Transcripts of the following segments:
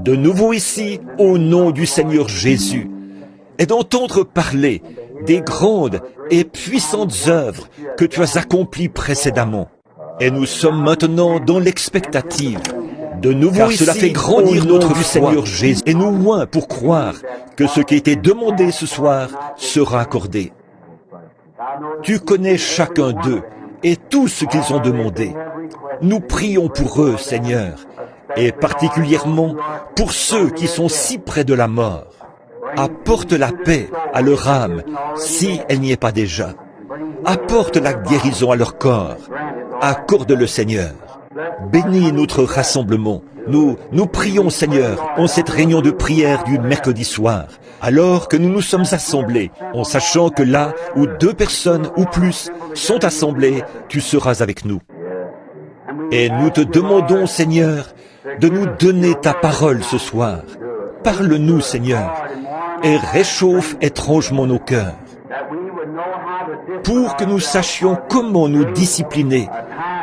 De nouveau ici, au nom du Seigneur Jésus, et d'entendre parler des grandes et puissantes œuvres que tu as accomplies précédemment. Et nous sommes maintenant dans l'expectative. De nouveau car ici, cela fait grandir notre foi, Seigneur Jésus, et nous loin pour croire que ce qui a été demandé ce soir sera accordé. Tu connais chacun d'eux et tout ce qu'ils ont demandé. Nous prions pour eux, Seigneur, et particulièrement pour ceux qui sont si près de la mort. Apporte la paix à leur âme, si elle n'y est pas déjà. Apporte la guérison à leur corps. Accorde-le, Seigneur. Bénis notre rassemblement. Nous prions, Seigneur, en cette réunion de prière du mercredi soir, alors que nous nous sommes assemblés, en sachant que là où 2 personnes ou plus sont assemblées, tu seras avec nous. Et nous te demandons, Seigneur, de nous donner ta parole ce soir. Parle-nous, Seigneur, et réchauffe étrangement nos cœurs, pour que nous sachions comment nous discipliner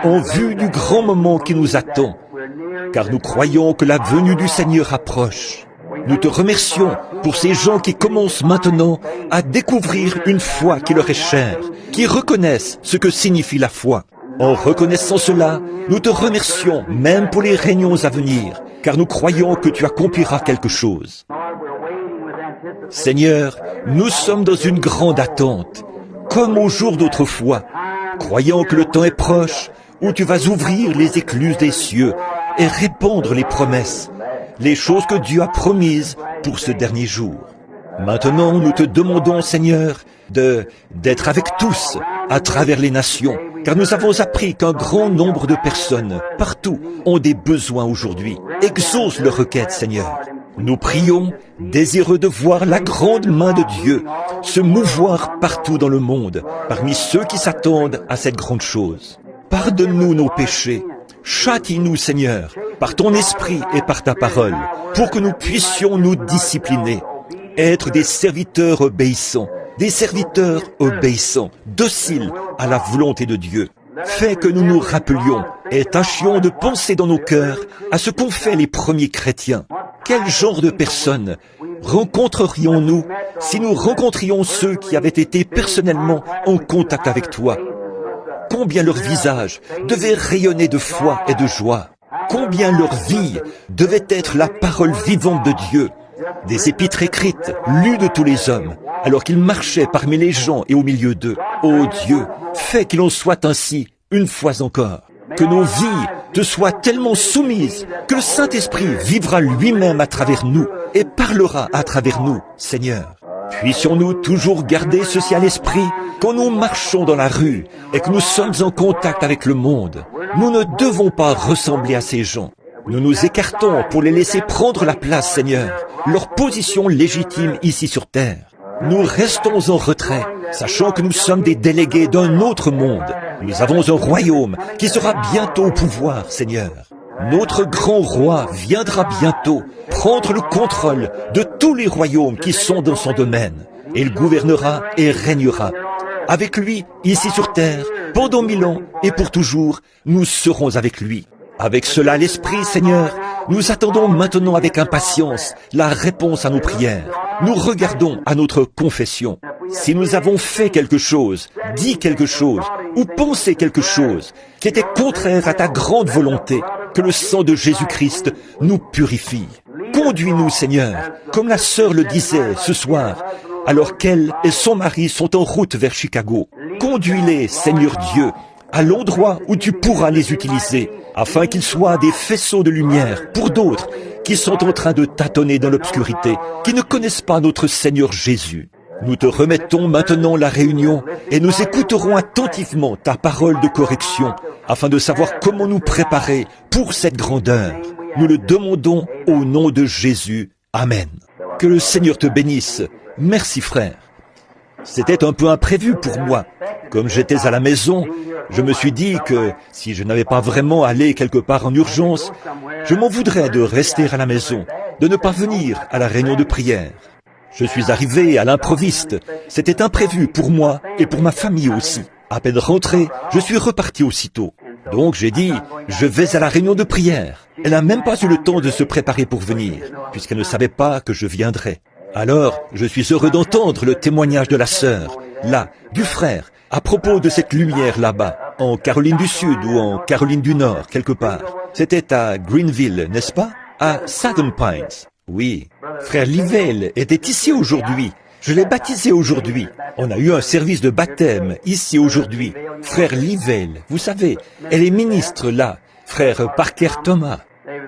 en vue du grand moment qui nous attend, car nous croyons que la venue du Seigneur approche. Nous te remercions pour ces gens qui commencent maintenant à découvrir une foi qui leur est chère, qui reconnaissent ce que signifie la foi. En reconnaissant cela, nous te remercions même pour les réunions à venir, car nous croyons que tu accompliras quelque chose. Seigneur, nous sommes dans une grande attente, comme au jour d'autrefois, croyant que le temps est proche, où tu vas ouvrir les écluses des cieux et répandre les promesses, les choses que Dieu a promises pour ce dernier jour. Maintenant, nous te demandons, Seigneur, d'être avec tous à travers les nations, car nous avons appris qu'un grand nombre de personnes, partout, ont des besoins aujourd'hui. Exauce leurs requêtes, Seigneur. Nous prions, désireux de voir la grande main de Dieu se mouvoir partout dans le monde, parmi ceux qui s'attendent à cette grande chose. Pardonne-nous nos péchés. Châtie-nous, Seigneur, par ton esprit et par ta parole, pour que nous puissions nous discipliner, être des serviteurs obéissants, dociles à la volonté de Dieu. Fais que nous nous rappelions et tâchions de penser dans nos cœurs à ce qu'ont fait les premiers chrétiens. Quel genre de personnes rencontrerions-nous si nous rencontrions ceux qui avaient été personnellement en contact avec toi? Combien leur visage devait rayonner de foi et de joie. Combien leur vie devait être la parole vivante de Dieu. Des épîtres écrites, lues de tous les hommes, alors qu'ils marchaient parmi les gens et au milieu d'eux. Ô Dieu, fais qu'il en soit ainsi, une fois encore. Que nos vies te soient tellement soumises que le Saint-Esprit vivra lui-même à travers nous et parlera à travers nous, Seigneur. Puissions-nous toujours garder ceci à l'esprit quand nous marchons dans la rue et que nous sommes en contact avec le monde. Nous ne devons pas ressembler à ces gens. Nous nous écartons pour les laisser prendre la place, Seigneur, leur position légitime ici sur terre. Nous restons en retrait, sachant que nous sommes des délégués d'un autre monde. Nous avons un royaume qui sera bientôt au pouvoir, Seigneur. Notre grand roi viendra bientôt prendre le contrôle de tous les royaumes qui sont dans son domaine. Il gouvernera et régnera. Avec lui, ici sur terre, pendant 1000 ans et pour toujours, nous serons avec lui. Avec cela à l'esprit, Seigneur, nous attendons maintenant avec impatience la réponse à nos prières. Nous regardons à notre confession. Si nous avons fait quelque chose, dit quelque chose ou pensé quelque chose qui était contraire à ta grande volonté, que le sang de Jésus-Christ nous purifie. Conduis-nous, Seigneur, comme la sœur le disait ce soir, alors qu'elle et son mari sont en route vers Chicago. Conduis-les, Seigneur Dieu, à l'endroit où tu pourras les utiliser, afin qu'ils soient des faisceaux de lumière pour d'autres qui sont en train de tâtonner dans l'obscurité, qui ne connaissent pas notre Seigneur Jésus. Nous te remettons maintenant la réunion et nous écouterons attentivement ta parole de correction afin de savoir comment nous préparer pour cette grande heure. Nous le demandons au nom de Jésus. Amen. Que le Seigneur te bénisse. Merci frère. C'était un peu imprévu pour moi. Comme j'étais à la maison, je me suis dit que si je n'avais pas vraiment allé quelque part en urgence, je m'en voudrais de rester à la maison, de ne pas venir à la réunion de prière. Je suis arrivé à l'improviste. C'était imprévu pour moi et pour ma famille aussi. À peine rentré, je suis reparti aussitôt. Donc j'ai dit, je vais à la réunion de prière. Elle n'a même pas eu le temps de se préparer pour venir, puisqu'elle ne savait pas que je viendrais. Alors, je suis heureux d'entendre le témoignage de la sœur, là, du frère, à propos de cette lumière là-bas, en Caroline du Sud ou en Caroline du Nord, quelque part. C'était à Greenville, n'est-ce pas? À Southern Pines. Oui. Frère Livelle était ici aujourd'hui. Je l'ai baptisé aujourd'hui. On a eu un service de baptême ici aujourd'hui. Frère Livelle, vous savez, elle est ministre là. Frère Parker Thomas.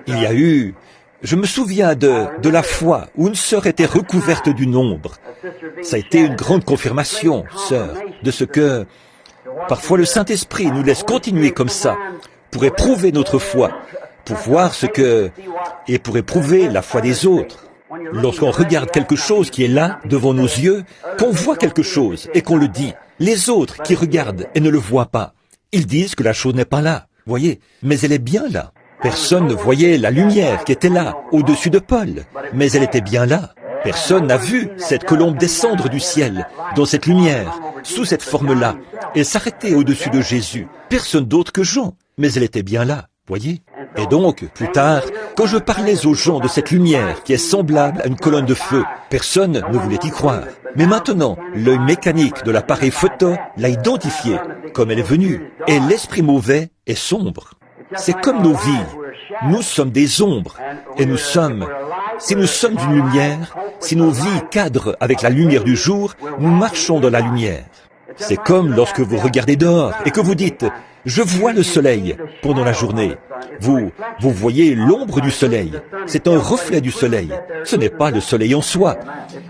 Il y a eu... Je me souviens de la fois où une sœur était recouverte du nombre. Ça a été une grande confirmation, sœur, de ce que... Parfois le Saint-Esprit nous laisse continuer comme ça pour éprouver notre foi, pour voir ce que... et pour éprouver la foi des autres. Lorsqu'on regarde quelque chose qui est là, devant nos yeux, qu'on voit quelque chose et qu'on le dit, les autres qui regardent et ne le voient pas, ils disent que la chose n'est pas là, voyez, mais elle est bien là. Personne ne voyait la lumière qui était là, au-dessus de Paul, mais elle était bien là. Personne n'a vu cette colombe descendre du ciel, dans cette lumière, sous cette forme-là, et s'arrêter au-dessus de Jésus. Personne d'autre que Jean, mais elle était bien là, voyez. Et donc, plus tard, quand je parlais aux gens de cette lumière qui est semblable à une colonne de feu, personne ne voulait y croire. Mais maintenant, l'œil mécanique de l'appareil photo l'a identifiée, comme elle est venue, et l'esprit mauvais est sombre. C'est comme nos vies. Nous sommes des ombres, et si nous sommes une lumière, si nos vies cadrent avec la lumière du jour, nous marchons dans la lumière. C'est comme lorsque vous regardez dehors et que vous dites « Je vois le soleil » pendant la journée. Vous voyez l'ombre du soleil. C'est un reflet du soleil. Ce n'est pas le soleil en soi,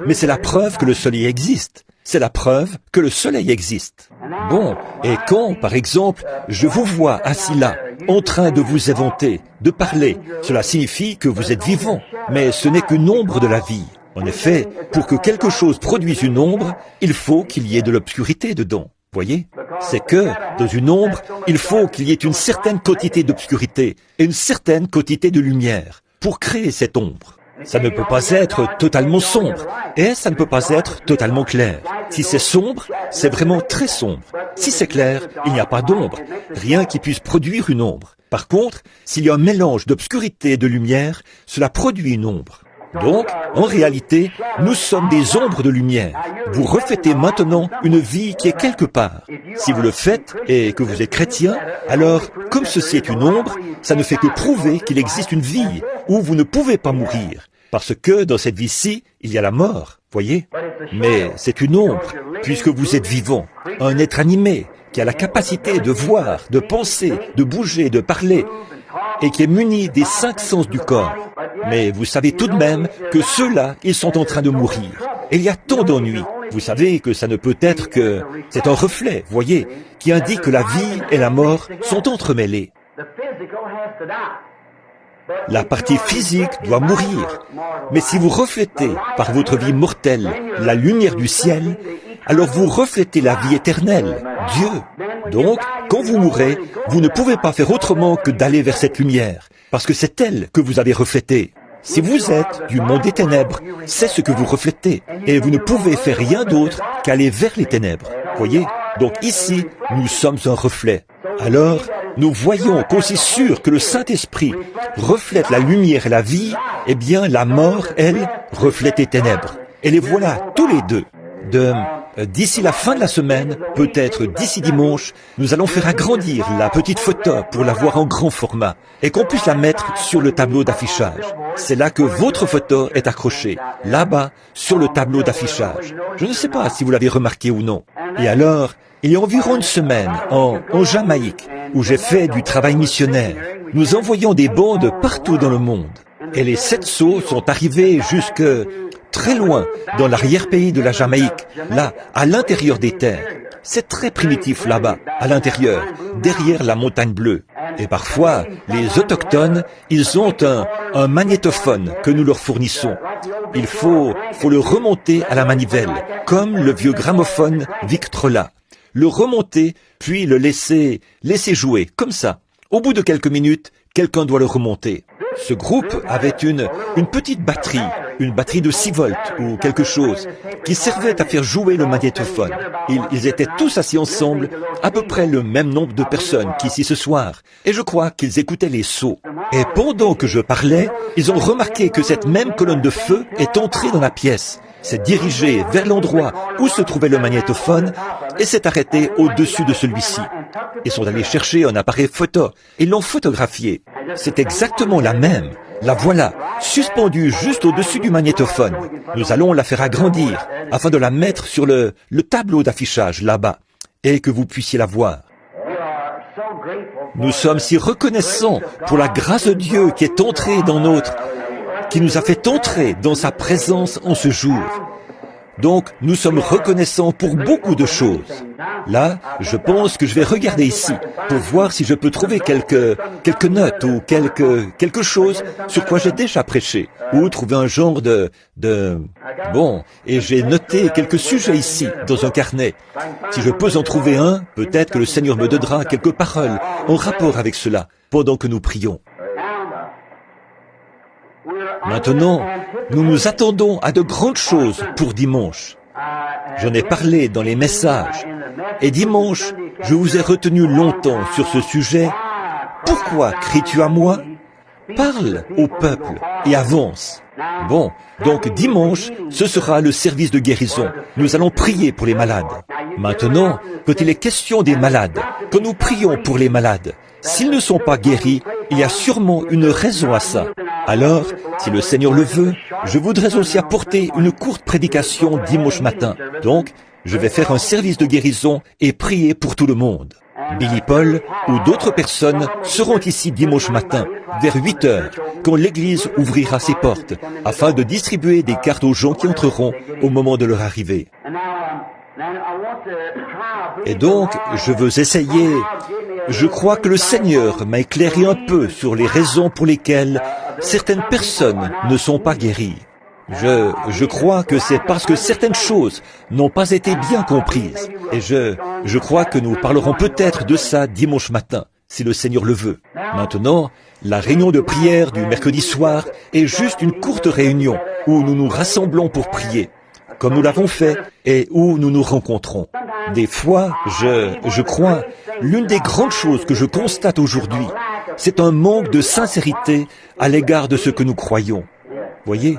mais c'est la preuve que le soleil existe. C'est la preuve que le soleil existe. Bon, et quand, par exemple, je vous vois assis là, en train de vous éventer, de parler, cela signifie que vous êtes vivant, mais ce n'est qu'une ombre de la vie. En effet, pour que quelque chose produise une ombre, il faut qu'il y ait de l'obscurité dedans. Voyez? C'est que, dans une ombre, il faut qu'il y ait une certaine quantité d'obscurité et une certaine quantité de lumière pour créer cette ombre. Ça ne peut pas être totalement sombre et ça ne peut pas être totalement clair. Si c'est sombre, c'est vraiment très sombre. Si c'est clair, il n'y a pas d'ombre, rien qui puisse produire une ombre. Par contre, s'il y a un mélange d'obscurité et de lumière, cela produit une ombre. Donc, en réalité, nous sommes des ombres de lumière. Vous reflétez maintenant une vie qui est quelque part. Si vous le faites et que vous êtes chrétien, alors, comme ceci est une ombre, ça ne fait que prouver qu'il existe une vie où vous ne pouvez pas mourir. Parce que dans cette vie-ci, il y a la mort, voyez? Mais c'est une ombre, puisque vous êtes vivant, un être animé, qui a la capacité de voir, de penser, de bouger, de parler, et qui est muni des 5 sens du corps. Mais vous savez tout de même que ceux-là, ils sont en train de mourir. Et il y a tant d'ennuis. Vous savez que ça ne peut être que... C'est un reflet, voyez, qui indique que la vie et la mort sont entremêlées. La partie physique doit mourir. Mais si vous reflétez par votre vie mortelle la lumière du ciel, alors vous reflétez la vie éternelle, Dieu. Donc, quand vous mourrez, vous ne pouvez pas faire autrement que d'aller vers cette lumière, parce que c'est elle que vous avez reflétée. Si vous êtes du monde des ténèbres, c'est ce que vous reflétez, et vous ne pouvez faire rien d'autre qu'aller vers les ténèbres. Voyez? Donc ici, nous sommes un reflet. Alors, nous voyons qu'aussi sûr que le Saint-Esprit reflète la lumière et la vie, eh bien la mort, elle, reflète les ténèbres. Et les voilà tous les deux. D'ici la fin de la semaine, peut-être d'ici dimanche, nous allons faire agrandir la petite photo pour la voir en grand format et qu'on puisse la mettre sur le tableau d'affichage. C'est là que votre photo est accrochée, là-bas, sur le tableau d'affichage. Je ne sais pas si vous l'avez remarqué ou non. Et alors, il y a environ une semaine, en Jamaïque, où j'ai fait du travail missionnaire, nous envoyons des bandes partout dans le monde. Et les 7 sceaux sont arrivés jusque très loin dans l'arrière-pays de la Jamaïque, là, à l'intérieur des terres. C'est très primitif là-bas, à l'intérieur, derrière la montagne bleue. Et parfois, les autochtones, ils ont un magnétophone que nous leur fournissons. Il faut le remonter à la manivelle, comme le vieux gramophone Victrola. Le remonter, puis le laisser jouer, comme ça. Au bout de quelques minutes, quelqu'un doit le remonter. Ce groupe avait une petite batterie, une batterie de 6 volts ou quelque chose, qui servait à faire jouer le magnétophone. Ils étaient tous assis ensemble, à peu près le même nombre de personnes qu'ici ce soir, et je crois qu'ils écoutaient les sauts. Et pendant que je parlais, ils ont remarqué que cette même colonne de feu est entrée dans la pièce, s'est dirigée vers l'endroit où se trouvait le magnétophone et s'est arrêtée au-dessus de celui-ci. Ils sont allés chercher un appareil photo et l'ont photographié. C'est exactement la même. La voilà, suspendue juste au-dessus du magnétophone. Nous allons la faire agrandir afin de la mettre sur le tableau d'affichage là-bas et que vous puissiez la voir. Nous sommes si reconnaissants pour la grâce de Dieu qui est entrée dans qui nous a fait entrer dans sa présence en ce jour. Donc, nous sommes reconnaissants pour beaucoup de choses. Là, je pense que je vais regarder ici pour voir si je peux trouver quelques notes ou quelque chose sur quoi j'ai déjà prêché ou trouver un genre Bon, et j'ai noté quelques sujets ici dans un carnet. Si je peux en trouver un, peut-être que le Seigneur me donnera quelques paroles en rapport avec cela pendant que nous prions. Maintenant, nous nous attendons à de grandes choses pour dimanche. J'en ai parlé dans les messages. Et dimanche, je vous ai retenu longtemps sur ce sujet. Pourquoi cries-tu à moi? Parle au peuple et avance. Bon, donc dimanche, ce sera le service de guérison. Nous allons prier pour les malades. Maintenant, quand il est question des malades, quand nous prions pour les malades, s'ils ne sont pas guéris, il y a sûrement une raison à ça. Alors, si le Seigneur le veut, je voudrais aussi apporter une courte prédication dimanche matin. Donc, je vais faire un service de guérison et prier pour tout le monde. Billy Paul ou d'autres personnes seront ici dimanche matin, vers 8 heures, quand l'église ouvrira ses portes, afin de distribuer des cartes aux gens qui entreront au moment de leur arrivée. Et donc, je veux essayer. Je crois que le Seigneur m'a éclairé un peu sur les raisons pour lesquelles certaines personnes ne sont pas guéries. Je crois que c'est parce que certaines choses n'ont pas été bien comprises. Et je crois que nous parlerons peut-être de ça dimanche matin, si le Seigneur le veut. Maintenant, la réunion de prière du mercredi soir est juste une courte réunion où nous nous rassemblons pour prier, comme nous l'avons fait et où nous nous rencontrons. Des fois, je crois, l'une des grandes choses que je constate aujourd'hui, c'est un manque de sincérité à l'égard de ce que nous croyons. Voyez.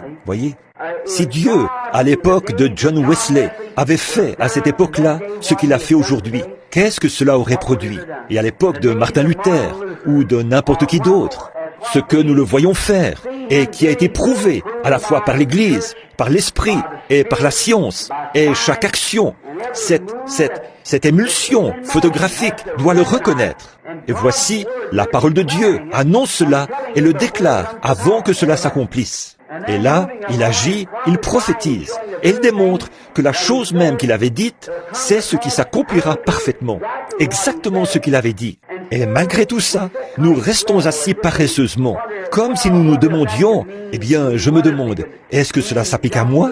Si Dieu, à l'époque de John Wesley, avait fait à cette époque-là ce qu'il a fait aujourd'hui, qu'est-ce que cela aurait produit? Et à l'époque de Martin Luther, ou de n'importe qui d'autre, ce que nous le voyons faire, et qui a été prouvé à la fois par l'Église, par l'Esprit, et par la science, et chaque action, cette émulsion photographique doit le reconnaître. Et voici, la parole de Dieu annonce cela et le déclare avant que cela s'accomplisse. Et là, il agit, il prophétise, et il démontre que la chose même qu'il avait dite, c'est ce qui s'accomplira parfaitement, exactement ce qu'il avait dit. Et malgré tout ça, nous restons assis paresseusement, comme si nous nous demandions, eh bien, je me demande, est-ce que cela s'applique à moi?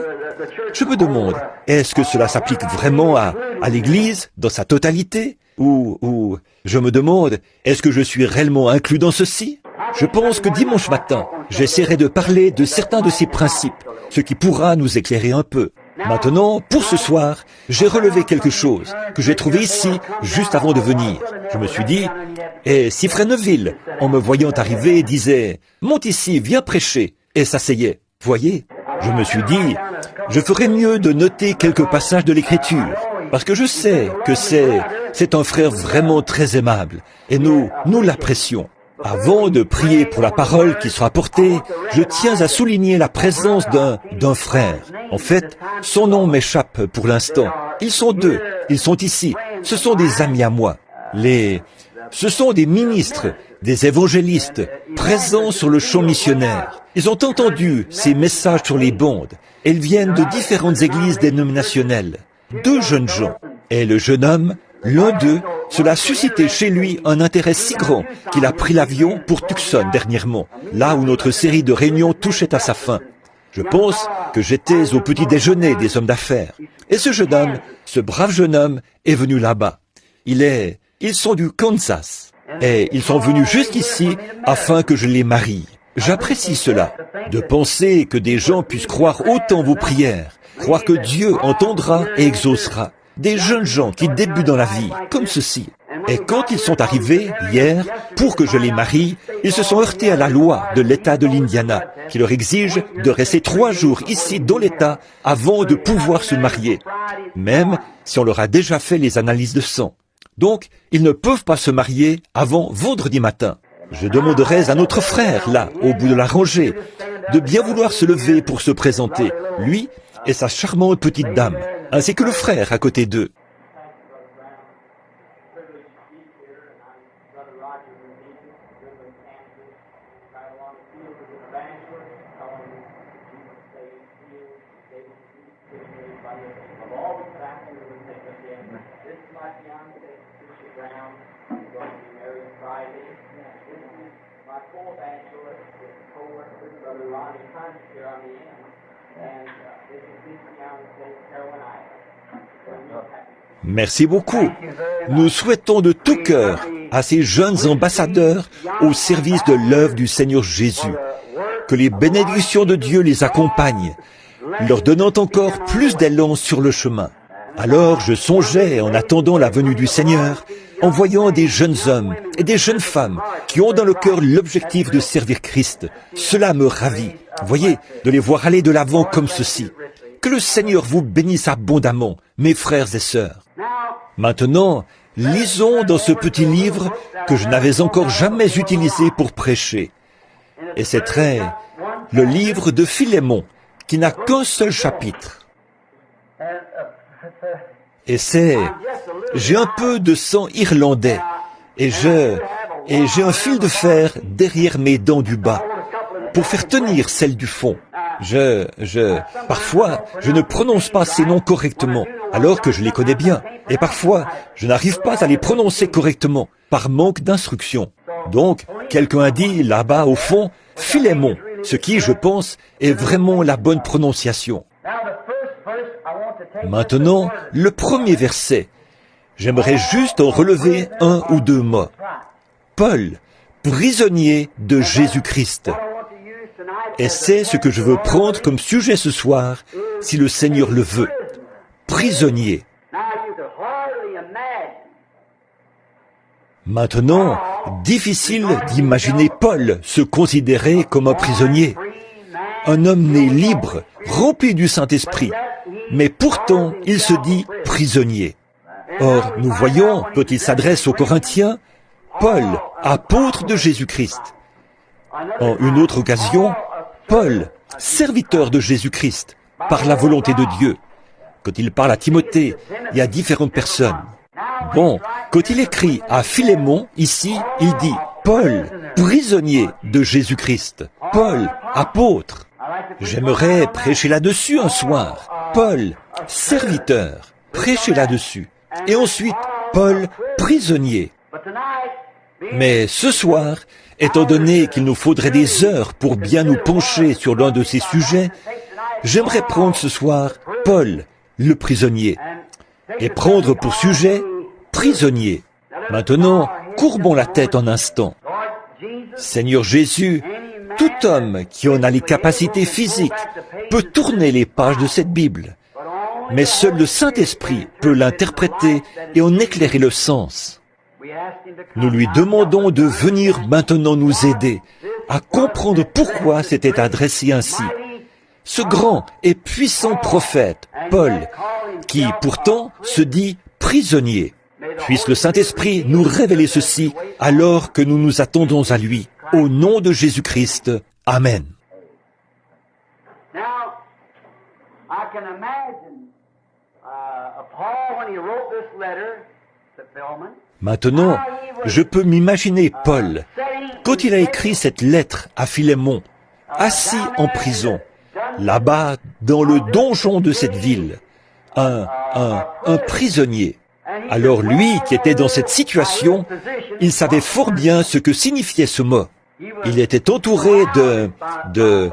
Je me demande, est-ce que cela s'applique vraiment à l'Église, dans sa totalité? Ou je me demande, est-ce que je suis réellement inclus dans ceci? Je pense que dimanche matin, j'essaierai de parler de certains de ces principes, ce qui pourra nous éclairer un peu. Maintenant, pour ce soir, j'ai relevé quelque chose que j'ai trouvé ici juste avant de venir. Je me suis dit, et si Frère Neville, en me voyant arriver, disait « Monte ici, viens prêcher » et s'asseyait. Voyez, je me suis dit, je ferais mieux de noter quelques passages de l'Écriture, parce que je sais que c'est un frère vraiment très aimable, et nous l'apprécions. Avant de prier pour la parole qui sera portée, je tiens à souligner la présence d'un frère. En fait, son nom m'échappe pour l'instant. Ils sont deux, ils sont ici. Ce sont des amis à moi. Ce sont des ministres, des évangélistes, présents sur le champ missionnaire. Ils ont entendu ces messages sur les bandes. Ils viennent de différentes églises dénominationnelles. 2 jeunes gens. Et le jeune homme, l'un d'eux, cela a suscité chez lui un intérêt si grand qu'il a pris l'avion pour Tucson dernièrement, là où notre série de réunions touchait à sa fin. Je pense que j'étais au petit déjeuner des hommes d'affaires. Et ce jeune homme, ce brave jeune homme, est venu là-bas. Ils sont du Kansas. Et ils sont venus jusqu'ici afin que je les marie. J'apprécie cela, de penser que des gens puissent croire autant vos prières, croire que Dieu entendra et exaucera. Des jeunes gens qui débutent dans la vie, comme ceci. Et quand ils sont arrivés, hier, pour que je les marie, ils se sont heurtés à la loi de l'État de l'Indiana, qui leur exige de rester 3 jours ici dans l'État avant de pouvoir se marier, même si on leur a déjà fait les analyses de sang. Donc, ils ne peuvent pas se marier avant vendredi matin. Je demanderais à notre frère, là, au bout de la rangée, de bien vouloir se lever pour se présenter, lui et sa charmante petite dame, ainsi que le frère à côté d'eux. Merci beaucoup. Nous souhaitons de tout cœur à ces jeunes ambassadeurs au service de l'œuvre du Seigneur Jésus, que les bénédictions de Dieu les accompagnent, leur donnant encore plus d'élan sur le chemin. Alors je songeais, en attendant la venue du Seigneur, en voyant des jeunes hommes et des jeunes femmes qui ont dans le cœur l'objectif de servir Christ. Cela me ravit, voyez, de les voir aller de l'avant comme ceci. Que le Seigneur vous bénisse abondamment, mes frères et sœurs. Maintenant, lisons dans ce petit livre que je n'avais encore jamais utilisé pour prêcher. Et c'est très le livre de Philémon, qui n'a qu'un seul chapitre. Et j'ai un peu de sang irlandais, et j'ai un fil de fer derrière mes dents du bas, pour faire tenir celle du fond. Parfois, je ne prononce pas ces noms correctement, alors que je les connais bien. Et parfois, je n'arrive pas à les prononcer correctement, par manque d'instruction. Donc, quelqu'un a dit, là-bas au fond, Philémon, ce qui, je pense, est vraiment la bonne prononciation. Maintenant, le premier verset. J'aimerais juste en relever 1 ou 2 mots. Paul, prisonnier de Jésus-Christ. Et c'est ce que je veux prendre comme sujet ce soir, si le Seigneur le veut. Prisonnier. Maintenant, difficile d'imaginer Paul se considérer comme un prisonnier. Un homme né libre, rempli du Saint-Esprit. Mais pourtant, il se dit prisonnier. Or, nous voyons, quand il s'adresse aux Corinthiens, Paul, apôtre de Jésus-Christ. En une autre occasion, Paul, serviteur de Jésus-Christ, par la volonté de Dieu. Quand il parle à Timothée et à différentes personnes. Bon, quand il écrit à Philémon, ici, il dit Paul, prisonnier de Jésus-Christ. Paul, apôtre. J'aimerais prêcher là-dessus un soir. Paul, serviteur, prêcher là-dessus. Et ensuite, Paul, prisonnier. Mais ce soir, étant donné qu'il nous faudrait des heures pour bien nous pencher sur l'un de ces sujets, j'aimerais prendre ce soir Paul, le prisonnier, et prendre pour sujet prisonnier. Maintenant, courbons la tête un instant. Seigneur Jésus, tout homme qui en a les capacités physiques peut tourner les pages de cette Bible, mais seul le Saint-Esprit peut l'interpréter et en éclairer le sens. Nous lui demandons de venir maintenant nous aider à comprendre pourquoi c'était adressé ainsi. Ce grand et puissant prophète, Paul, qui pourtant se dit prisonnier. Puisse le Saint-Esprit nous révéler ceci alors que nous nous attendons à lui. Au nom de Jésus-Christ. Amen. Maintenant, je peux m'imaginer Paul, quand il a écrit cette lettre à Philémon, assis en prison, là-bas dans le donjon de cette ville, un prisonnier. Alors lui, qui était dans cette situation, il savait fort bien ce que signifiait ce mot. Il était entouré de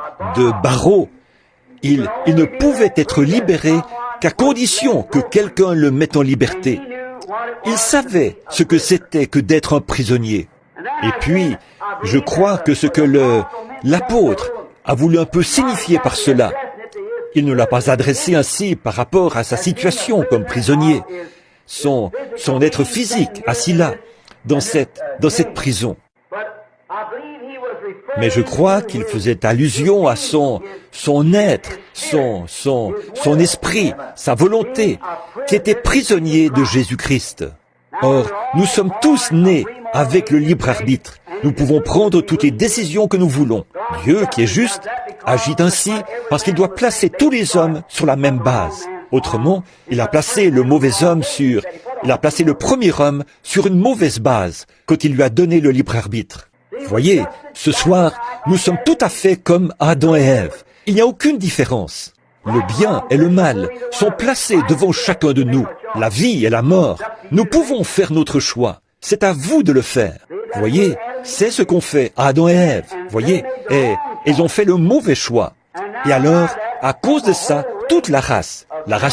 barreaux. Il ne pouvait être libéré qu'à condition que quelqu'un le mette en liberté. Il savait ce que c'était que d'être un prisonnier. Et puis, je crois que ce que l'apôtre a voulu un peu signifier par cela, il ne l'a pas adressé ainsi par rapport à sa situation comme prisonnier, son être physique assis là, dans cette prison. Mais je crois qu'il faisait allusion à son être, son esprit, sa volonté, qui était prisonnier de Jésus-Christ. Or, nous sommes tous nés avec le libre arbitre. Nous pouvons prendre toutes les décisions que nous voulons. Dieu, qui est juste, agit ainsi parce qu'il doit placer tous les hommes sur la même base. Autrement, il a placé le premier homme sur une mauvaise base quand il lui a donné le libre arbitre. Voyez, ce soir, nous sommes tout à fait comme Adam et Ève. Il n'y a aucune différence. Le bien et le mal sont placés devant chacun de nous. La vie et la mort. Nous pouvons faire notre choix. C'est à vous de le faire. Voyez, c'est ce qu'ont fait Adam et Ève. Voyez, et ils ont fait le mauvais choix. Et alors, à cause de ça, toute la race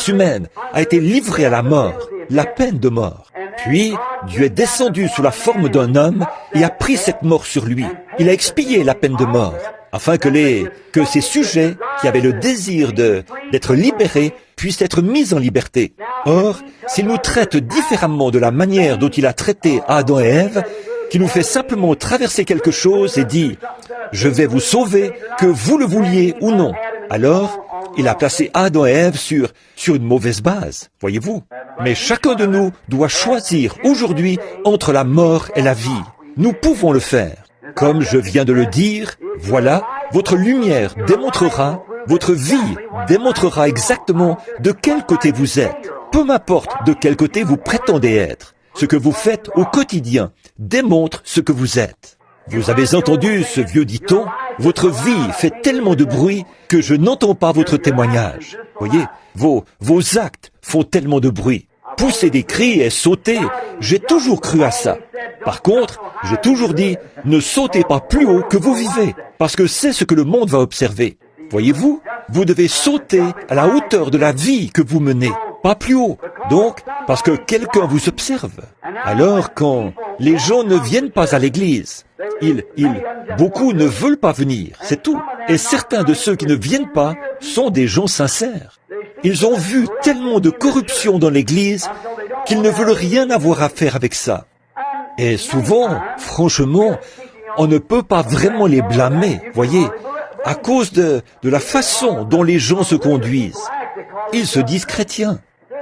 humaine, a été livrée à la mort, la peine de mort. Puis, Dieu est descendu sous la forme d'un homme et a pris cette mort sur lui. Il a expié la peine de mort, afin que ces sujets qui avaient le désir d'être libérés puissent être mis en liberté. Or, s'il nous traite différemment de la manière dont il a traité Adam et Ève, qui nous fait simplement traverser quelque chose et dit « Je vais vous sauver, que vous le vouliez ou non », alors il a placé Adam et Ève sur une mauvaise base, voyez-vous. Mais chacun de nous doit choisir aujourd'hui entre la mort et la vie. Nous pouvons le faire. Comme je viens de le dire, voilà, votre lumière démontrera, votre vie démontrera exactement de quel côté vous êtes. Peu m'importe de quel côté vous prétendez être. Ce que vous faites au quotidien démontre ce que vous êtes. Vous avez entendu ce vieux dicton, votre vie fait tellement de bruit que je n'entends pas votre témoignage. Voyez, vos actes font tellement de bruit. Pousser des cris et sauter, j'ai toujours cru à ça. Par contre, j'ai toujours dit, ne sautez pas plus haut que vous vivez, parce que c'est ce que le monde va observer. Voyez-vous, vous devez sauter à la hauteur de la vie que vous menez, pas plus haut. Donc, parce que quelqu'un vous observe. Alors, quand les gens ne viennent pas à l'église, beaucoup ne veulent pas venir, c'est tout. Et certains de ceux qui ne viennent pas sont des gens sincères. Ils ont vu tellement de corruption dans l'église qu'ils ne veulent rien avoir à faire avec ça. Et souvent, franchement, on ne peut pas vraiment les blâmer, voyez, à cause de la façon dont les gens se conduisent. Ils se disent chrétiens.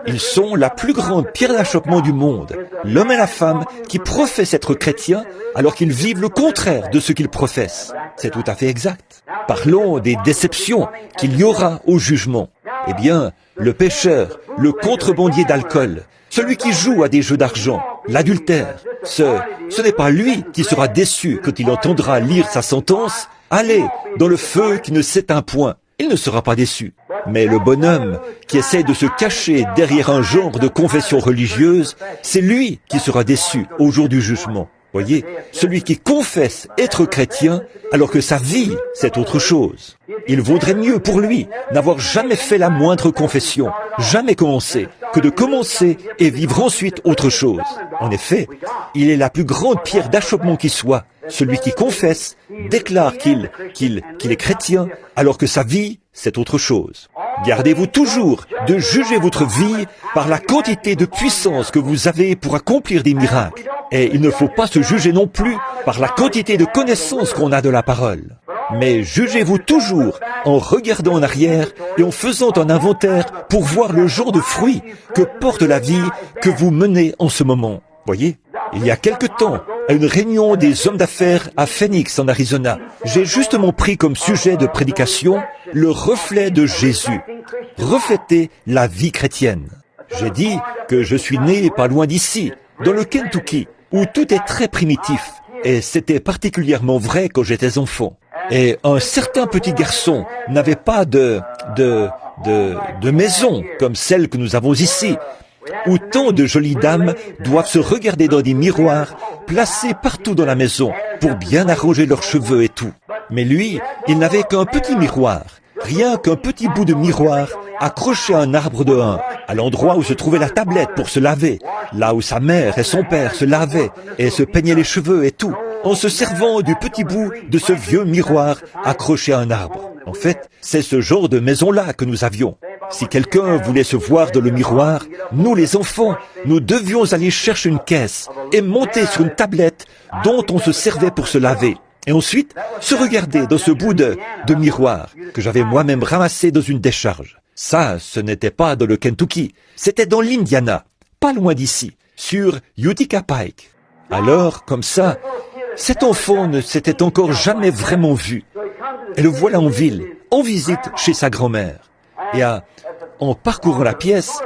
Ils sont la plus grande pierre d'achoppement du monde. L'homme et la femme qui professent être chrétiens alors qu'ils vivent le contraire de ce qu'ils professent. C'est tout à fait exact. Parlons des déceptions qu'il y aura au jugement. Eh bien, le pécheur, le contrebandier d'alcool, celui qui joue à des jeux d'argent, l'adultère, ce n'est pas lui qui sera déçu quand il entendra lire sa sentence. Allez dans le feu qui ne s'éteint point. Il ne sera pas déçu. Mais le bonhomme qui essaie de se cacher derrière un genre de confession religieuse, c'est lui qui sera déçu au jour du jugement. Voyez, celui qui confesse être chrétien alors que sa vie, c'est autre chose. Il vaudrait mieux pour lui n'avoir jamais fait la moindre confession, jamais commencé, que de commencer et vivre ensuite autre chose. En effet, il est la plus grande pierre d'achoppement qui soit. Celui qui confesse déclare qu'il est chrétien alors que sa vie, c'est autre chose. Gardez-vous toujours de juger votre vie par la quantité de puissance que vous avez pour accomplir des miracles. Et il ne faut pas se juger non plus par la quantité de connaissances qu'on a de la parole. Mais jugez-vous toujours en regardant en arrière et en faisant un inventaire pour voir le genre de fruits que porte la vie que vous menez en ce moment. Voyez, il y a quelque temps, à une réunion des hommes d'affaires à Phoenix, en Arizona, j'ai justement pris comme sujet de prédication le reflet de Jésus, refléter la vie chrétienne. J'ai dit que je suis né pas loin d'ici, dans le Kentucky, où tout est très primitif, et c'était particulièrement vrai quand j'étais enfant. Et un certain petit garçon n'avait pas de maison comme celle que nous avons ici, où tant de jolies dames doivent se regarder dans des miroirs placés partout dans la maison pour bien arranger leurs cheveux et tout. Mais lui, il n'avait qu'un petit miroir, rien qu'un petit bout de miroir accroché à un arbre dehors, à l'endroit où se trouvait la tablette pour se laver, là où sa mère et son père se lavaient et se peignaient les cheveux et tout. en se servant du petit bout de ce vieux miroir accroché à un arbre. En fait, c'est ce genre de maison-là que nous avions. Si quelqu'un voulait se voir dans le miroir, nous les enfants, nous devions aller chercher une caisse et monter sur une tablette dont on se servait pour se laver. Et ensuite, se regarder dans ce bout de miroir que j'avais moi-même ramassé dans une décharge. Ça, ce n'était pas dans le Kentucky, c'était dans l'Indiana, pas loin d'ici, sur Utica Pike. Alors, comme ça, cet enfant ne s'était encore jamais vraiment vu. Et le voilà en ville, en visite chez sa grand-mère. Et en parcourant la pièce,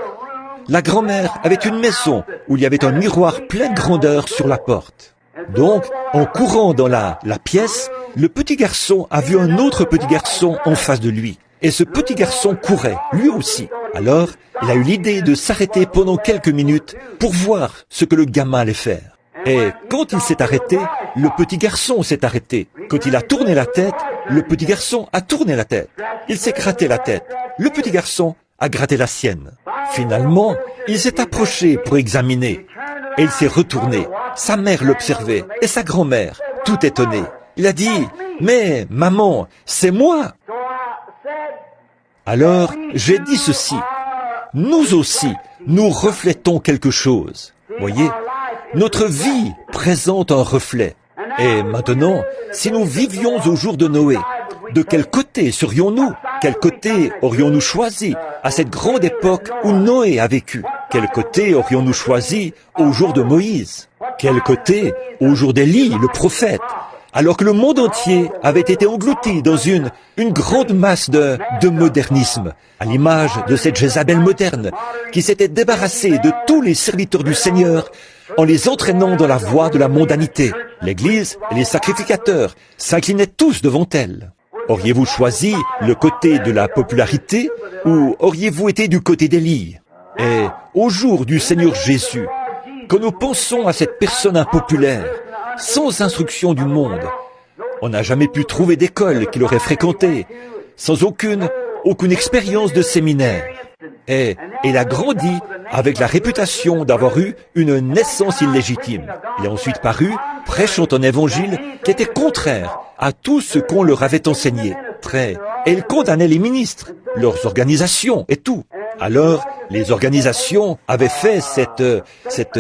la grand-mère avait une maison où il y avait un miroir plein de grandeur sur la porte. Donc, en courant dans la pièce, le petit garçon a vu un autre petit garçon en face de lui. Et ce petit garçon courait, lui aussi. Alors, il a eu l'idée de s'arrêter pendant quelques minutes pour voir ce que le gamin allait faire. Et quand il s'est arrêté, le petit garçon s'est arrêté. Quand il a tourné la tête, le petit garçon a tourné la tête. Il s'est gratté la tête. Le petit garçon a gratté la sienne. Finalement, il s'est approché pour examiner. Et il s'est retourné. Sa mère l'observait et sa grand-mère, tout étonnée. Il a dit, « Mais, maman, c'est moi !» Alors, j'ai dit ceci. Nous aussi, nous reflétons quelque chose. Voyez, notre vie présente un reflet. Et maintenant, si nous vivions au jour de Noé, de quel côté serions-nous? Quel côté aurions-nous choisi à cette grande époque où Noé a vécu? Quel côté aurions-nous choisi au jour de Moïse? Quel côté au jour d'Élie, le prophète? Alors que le monde entier avait été englouti dans une grande masse de modernisme, à l'image de cette Jézabel moderne, qui s'était débarrassée de tous les serviteurs du Seigneur en les entraînant dans la voie de la mondanité. L'Église et les sacrificateurs s'inclinaient tous devant elle. Auriez-vous choisi le côté de la popularité ou auriez-vous été du côté d'Élie? Et au jour du Seigneur Jésus, quand nous pensons à cette personne impopulaire, sans instruction du monde, on n'a jamais pu trouver d'école qu'il aurait fréquentée, sans aucune expérience de séminaire. Et il a grandi avec la réputation d'avoir eu une naissance illégitime. Il est ensuite paru, prêchant un évangile qui était contraire à tout ce qu'on leur avait enseigné. Et il condamnait les ministres, leurs organisations et tout. Alors, les organisations avaient fait cette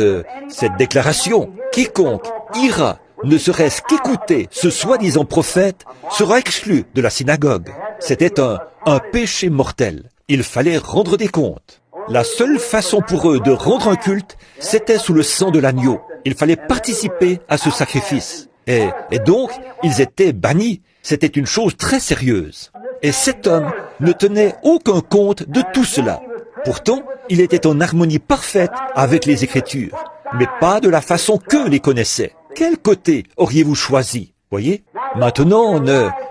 déclaration. Quiconque ira, ne serait-ce qu'écouter ce soi-disant prophète, sera exclu de la synagogue. C'était un péché mortel. Il fallait rendre des comptes. La seule façon pour eux de rendre un culte, c'était sous le sang de l'agneau. Il fallait participer à ce sacrifice. Et donc, ils étaient bannis. C'était une chose très sérieuse. Et cet homme ne tenait aucun compte de tout cela. Pourtant, il était en harmonie parfaite avec les Écritures, mais pas de la façon qu'eux les connaissaient. Quel côté auriez-vous choisi? Voyez? Maintenant,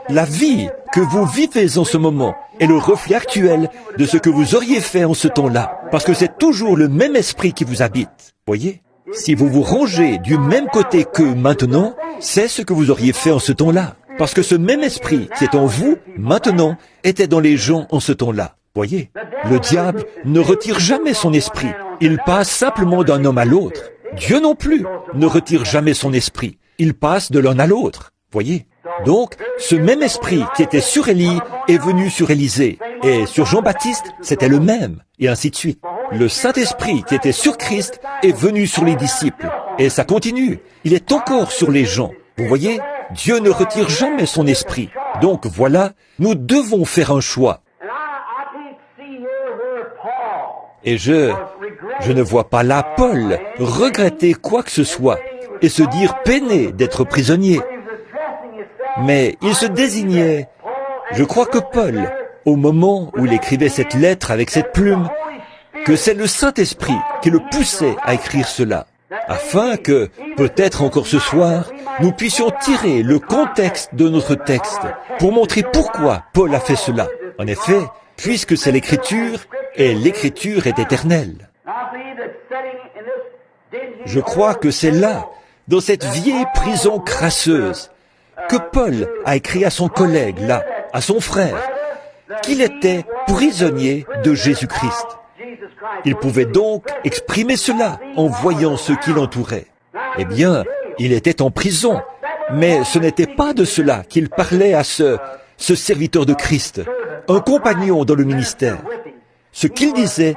la vie que vous vivez en ce moment est le reflet actuel de ce que vous auriez fait en ce temps-là, parce que c'est toujours le même esprit qui vous habite. Voyez? Si vous vous rangez du même côté qu'eux maintenant, c'est ce que vous auriez fait en ce temps-là, parce que ce même esprit qui est en vous maintenant était dans les gens en ce temps-là. Voyez? Le diable ne retire jamais son esprit. Il passe simplement d'un homme à l'autre. Dieu non plus ne retire jamais son esprit. Il passe de l'un à l'autre. Voyez? Donc, ce même esprit qui était sur Élie est venu sur Élisée. Et sur Jean-Baptiste, c'était le même. Et ainsi de suite. Le Saint-Esprit qui était sur Christ est venu sur les disciples. Et ça continue. Il est encore sur les gens. Vous voyez? Dieu ne retire jamais son esprit. Donc voilà, nous devons faire un choix. Et je ne vois pas là Paul regretter quoi que ce soit et se dire peiné d'être prisonnier. Mais il se désignait. Je crois que Paul, au moment où il écrivait cette lettre avec cette plume, que c'est le Saint-Esprit qui le poussait à écrire cela, afin que, peut-être encore ce soir, nous puissions tirer le contexte de notre texte pour montrer pourquoi Paul a fait cela. En effet, puisque c'est l'Écriture, et l'Écriture est éternelle. Je crois que c'est là, dans cette vieille prison crasseuse, que Paul a écrit à son collègue, là, à son frère, qu'il était prisonnier de Jésus-Christ. Il pouvait donc exprimer cela en voyant ce qui l'entourait. Eh bien, il était en prison, Mais ce n'était pas de cela qu'il parlait à ce serviteur de Christ, un compagnon dans le ministère. Ce qu'il disait,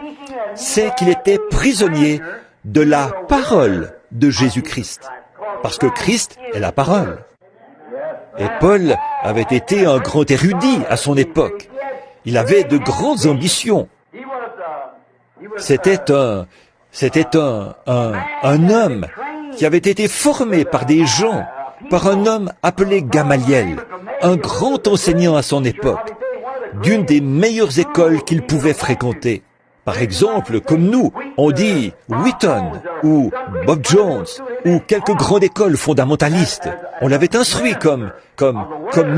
c'est qu'il était prisonnier de la parole de Jésus-Christ. Parce que Christ est la parole. Et Paul avait été un grand érudit à son époque. Il avait de grandes ambitions. C'était un homme qui avait été formé par des gens, par un homme appelé Gamaliel, un grand enseignant à son époque, d'une des meilleures écoles qu'il pouvait fréquenter. Par exemple, comme nous, on dit Wheaton ou Bob Jones ou quelques grandes écoles fondamentalistes. On l'avait instruit comme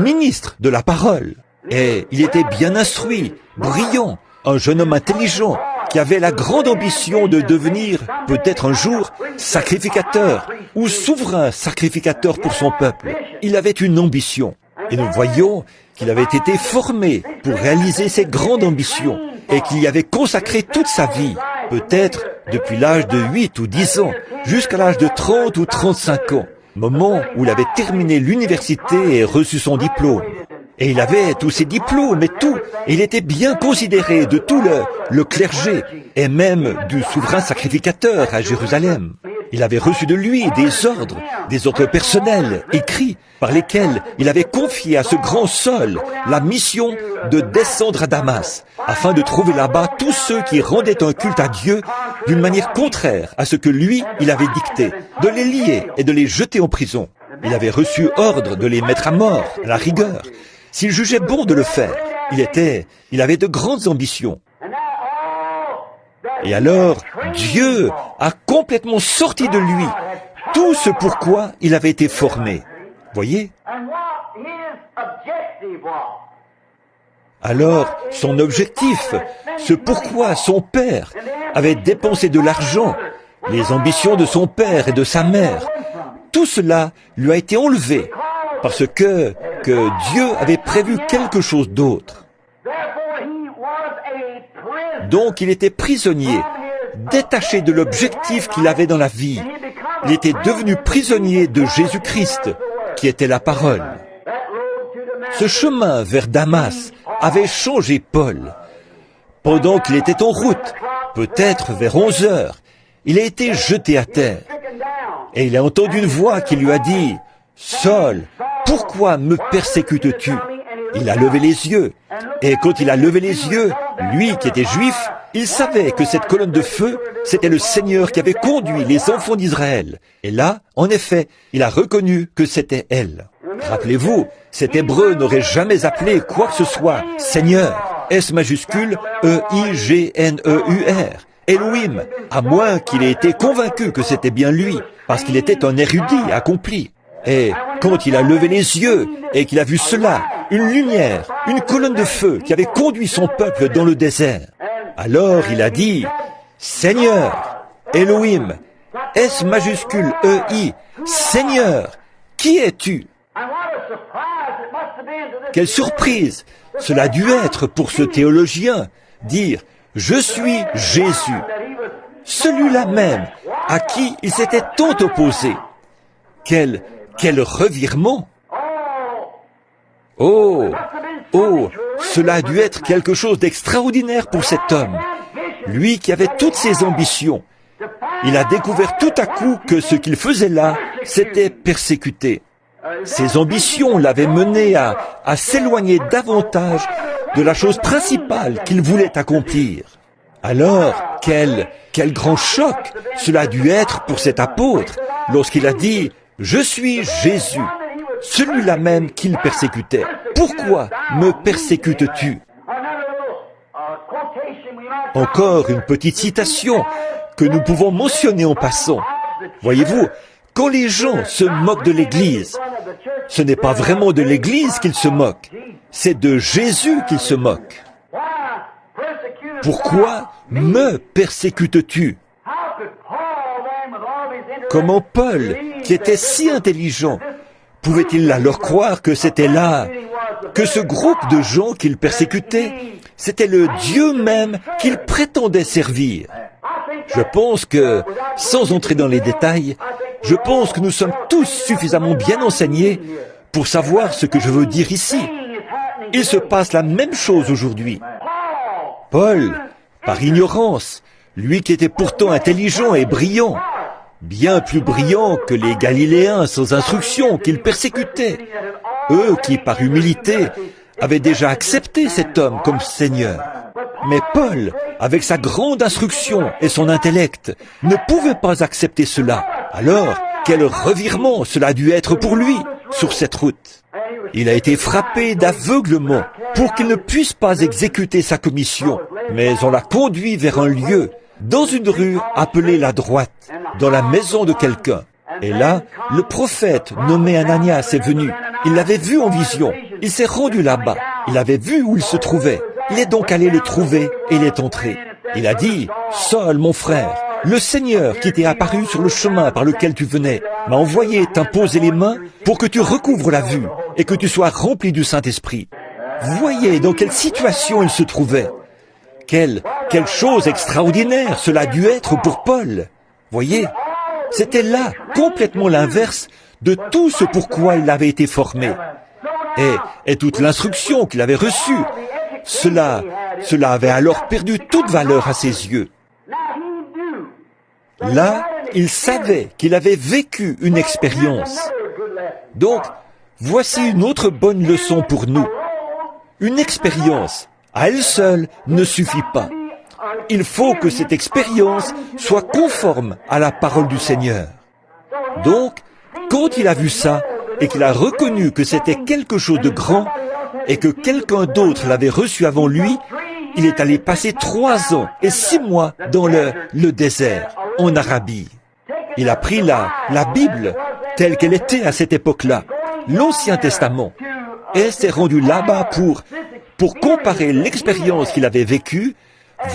ministre de la parole. Et il était bien instruit, brillant, un jeune homme intelligent qui avait la grande ambition de devenir, peut-être un jour, sacrificateur ou souverain sacrificateur pour son peuple. Il avait une ambition. Et nous voyons qu'il avait été formé pour réaliser ses grandes ambitions et qu'il y avait consacré toute sa vie, peut-être depuis l'âge de 8 ou 10 ans, jusqu'à l'âge de 30 ou 35 ans, moment où il avait terminé l'université et reçu son diplôme. Et il avait tous ses diplômes et tout, et il était bien considéré de tout le clergé, et même du souverain sacrificateur à Jérusalem. Il avait reçu de lui des ordres personnels, écrits, par lesquels il avait confié à ce grand Saul la mission de descendre à Damas, afin de trouver là-bas tous ceux qui rendaient un culte à Dieu d'une manière contraire à ce que lui, il avait dicté, de les lier et de les jeter en prison. Il avait reçu ordre de les mettre à mort, à la rigueur. S'il jugeait bon de le faire, il avait de grandes ambitions. Et alors, Dieu a complètement sorti de lui tout ce pourquoi il avait été formé. Voyez? Alors, son objectif, ce pourquoi son père avait dépensé de l'argent, les ambitions de son père et de sa mère, tout cela lui a été enlevé parce que Dieu avait prévu quelque chose d'autre. Donc il était prisonnier, détaché de l'objectif qu'il avait dans la vie. Il était devenu prisonnier de Jésus-Christ, qui était la parole. Ce chemin vers Damas avait changé Paul. Pendant qu'il était en route, peut-être vers 11 heures, il a été jeté à terre. Et il a entendu une voix qui lui a dit, « Saul, pourquoi me persécutes-tu » Il a levé les yeux. Et quand il a levé les yeux, lui qui était juif, il savait que cette colonne de feu, c'était le Seigneur qui avait conduit les enfants d'Israël. Et là, en effet, il a reconnu que c'était elle. Rappelez-vous, cet Hébreu n'aurait jamais appelé quoi que ce soit Seigneur, S majuscule, E-I-G-N-E-U-R, Elohim, à moins qu'il ait été convaincu que c'était bien lui, parce qu'il était un érudit accompli. Et quand il a levé les yeux et qu'il a vu cela, une lumière, une colonne de feu qui avait conduit son peuple dans le désert, alors il a dit, « Seigneur, Elohim, S majuscule E-I, Seigneur, qui es-tu » Quelle surprise cela a dû être pour ce théologien, dire « Je suis Jésus », celui-là même à qui il s'était tant opposé. Quel revirement! Oh, cela a dû être quelque chose d'extraordinaire pour cet homme. Lui qui avait toutes ses ambitions. Il a découvert tout à coup que ce qu'il faisait là, c'était persécuter. Ses ambitions l'avaient mené à s'éloigner davantage de la chose principale qu'il voulait accomplir. Alors, quel grand choc cela a dû être pour cet apôtre lorsqu'il a dit « Je suis Jésus ». Celui-là même qu'il persécutait. Pourquoi me persécutes-tu? Encore une petite citation que nous pouvons mentionner en passant. Voyez-vous, quand les gens se moquent de l'Église, ce n'est pas vraiment de l'Église qu'ils se moquent, c'est de Jésus qu'ils se moquent. Pourquoi me persécutes-tu? Comment Paul, qui était si intelligent, pouvait-il alors croire que c'était là, que ce groupe de gens qu'il persécutait, c'était le Dieu même qu'il prétendait servir? Je pense que, sans entrer dans les détails, je pense que nous sommes tous suffisamment bien enseignés pour savoir ce que je veux dire ici. Il se passe la même chose aujourd'hui. Paul, par ignorance, lui qui était pourtant intelligent et brillant, bien plus brillant que les Galiléens sans instruction qu'ils persécutaient, eux qui, par humilité, avaient déjà accepté cet homme comme Seigneur. Mais Paul, avec sa grande instruction et son intellect, ne pouvait pas accepter cela. Alors, quel revirement cela a dû être pour lui sur cette route. Il a été frappé d'aveuglement pour qu'il ne puisse pas exécuter sa commission, mais on l'a conduit vers un lieu, dans une rue appelée la droite, dans la maison de quelqu'un. Et là, le prophète nommé Ananias est venu. Il l'avait vu en vision. Il s'est rendu là-bas. Il avait vu où il se trouvait. Il est donc allé le trouver et il est entré. Il a dit, « Saul, mon frère, le Seigneur qui t'est apparu sur le chemin par lequel tu venais m'a envoyé t'imposer les mains pour que tu recouvres la vue et que tu sois rempli du Saint-Esprit. » Voyez dans quelle situation il se trouvait. Quelle chose extraordinaire cela a dû être pour Paul. Voyez, c'était là complètement l'inverse de tout ce pourquoi il avait été formé. Et toute l'instruction qu'il avait reçue, cela avait alors perdu toute valeur à ses yeux. Là, il savait qu'il avait vécu une expérience. Donc, voici une autre bonne leçon pour nous. Une expérience, à elle seule, ne suffit pas. Il faut que cette expérience soit conforme à la parole du Seigneur. Donc, quand il a vu ça, et qu'il a reconnu que c'était quelque chose de grand, et que quelqu'un d'autre l'avait reçu avant lui, il est allé passer 3 ans et 6 mois dans le désert, en Arabie. Il a pris la Bible, telle qu'elle était à cette époque-là, l'Ancien Testament, et s'est rendu là-bas pour comparer l'expérience qu'il avait vécue,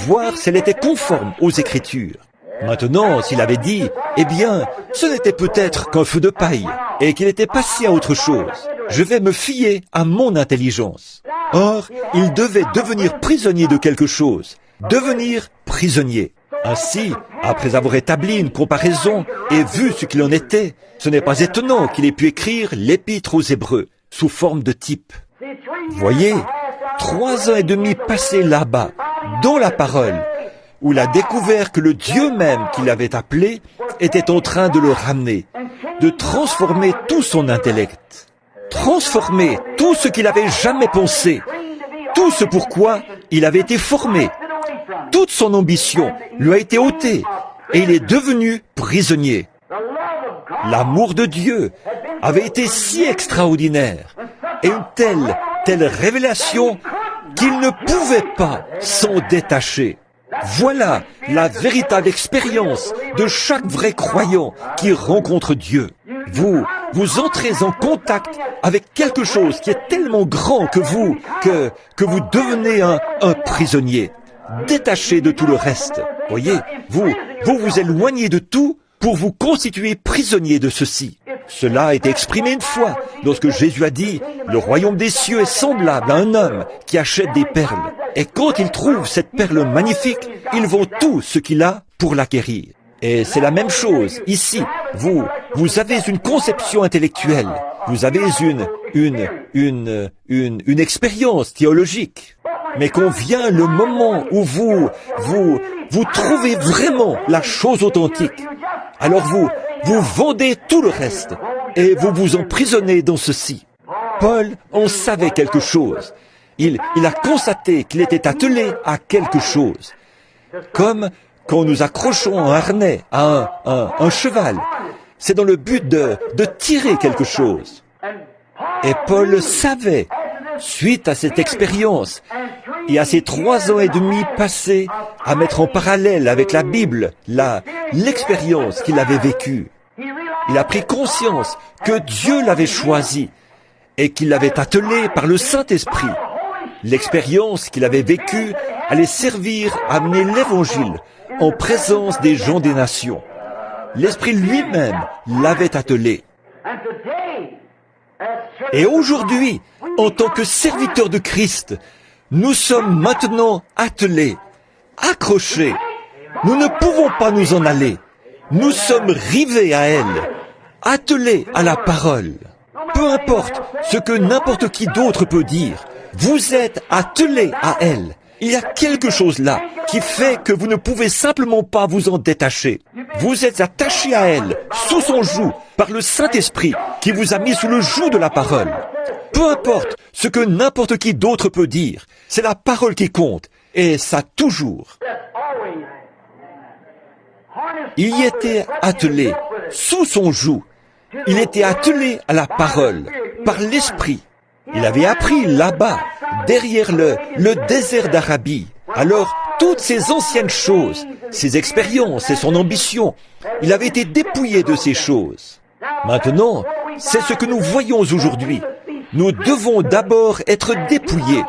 voir si elle était conforme aux Écritures. Maintenant, s'il avait dit, eh bien, ce n'était peut-être qu'un feu de paille, et qu'il était passé à autre chose, je vais me fier à mon intelligence. Or, il devait devenir prisonnier de quelque chose, devenir prisonnier. Ainsi, après avoir établi une comparaison et vu ce qu'il en était, ce n'est pas étonnant qu'il ait pu écrire l'Épître aux Hébreux, sous forme de type. Voyez, 3 ans et demi passés là-bas, dans la parole, où il a découvert que le Dieu même qu'il avait appelé était en train de le ramener, de transformer tout son intellect, transformer tout ce qu'il avait jamais pensé, tout ce pourquoi il avait été formé. Toute son ambition lui a été ôtée et il est devenu prisonnier. L'amour de Dieu avait été si extraordinaire et une telle révélation qu'il ne pouvait pas s'en détacher. Voilà la véritable expérience de chaque vrai croyant qui rencontre Dieu. Vous entrez en contact avec quelque chose qui est tellement grand que vous devenez un prisonnier, détaché de tout le reste. Voyez, vous éloignez de tout pour vous constituer prisonnier de ceci. Cela a été exprimé une fois, lorsque Jésus a dit « Le royaume des cieux est semblable à un homme qui achète des perles. Et quand il trouve cette perle magnifique, il vend tout ce qu'il a pour l'acquérir. » Et c'est la même chose ici. Vous avez une conception intellectuelle. Vous avez une expérience théologique. Mais quand vient le moment où vous trouvez vraiment la chose authentique, alors vous vendez tout le reste et vous vous emprisonnez dans ceci. Paul en savait quelque chose. Il a constaté qu'il était attelé à quelque chose. Comme quand nous accrochons un harnais à un cheval, c'est dans le but de tirer quelque chose. Et Paul le savait, suite à cette expérience et à ces 3 ans et demi passés à mettre en parallèle avec la Bible l'expérience qu'il avait vécue. Il a pris conscience que Dieu l'avait choisi et qu'il l'avait attelé par le Saint-Esprit. L'expérience qu'il avait vécue allait servir à amener l'Évangile en présence des gens des nations. L'Esprit lui-même l'avait attelé. Et aujourd'hui, en tant que serviteurs de Christ, nous sommes maintenant attelés, accrochés. Nous ne pouvons pas nous en aller. Nous sommes rivés à elle, attelés à la parole. Peu importe ce que n'importe qui d'autre peut dire, vous êtes attelés à elle. Il y a quelque chose là qui fait que vous ne pouvez simplement pas vous en détacher. Vous êtes attachés à elle, sous son joug, par le Saint-Esprit qui vous a mis sous le joug de la parole. Peu importe ce que n'importe qui d'autre peut dire, c'est la parole qui compte, et ça toujours. Il y était attelé, sous son joug. Il était attelé à la parole, par l'Esprit. Il avait appris là-bas, derrière le désert d'Arabie. Alors, toutes ces anciennes choses, ses expériences et son ambition, il avait été dépouillé de ces choses. Maintenant, c'est ce que nous voyons aujourd'hui. Nous devons d'abord être dépouillés.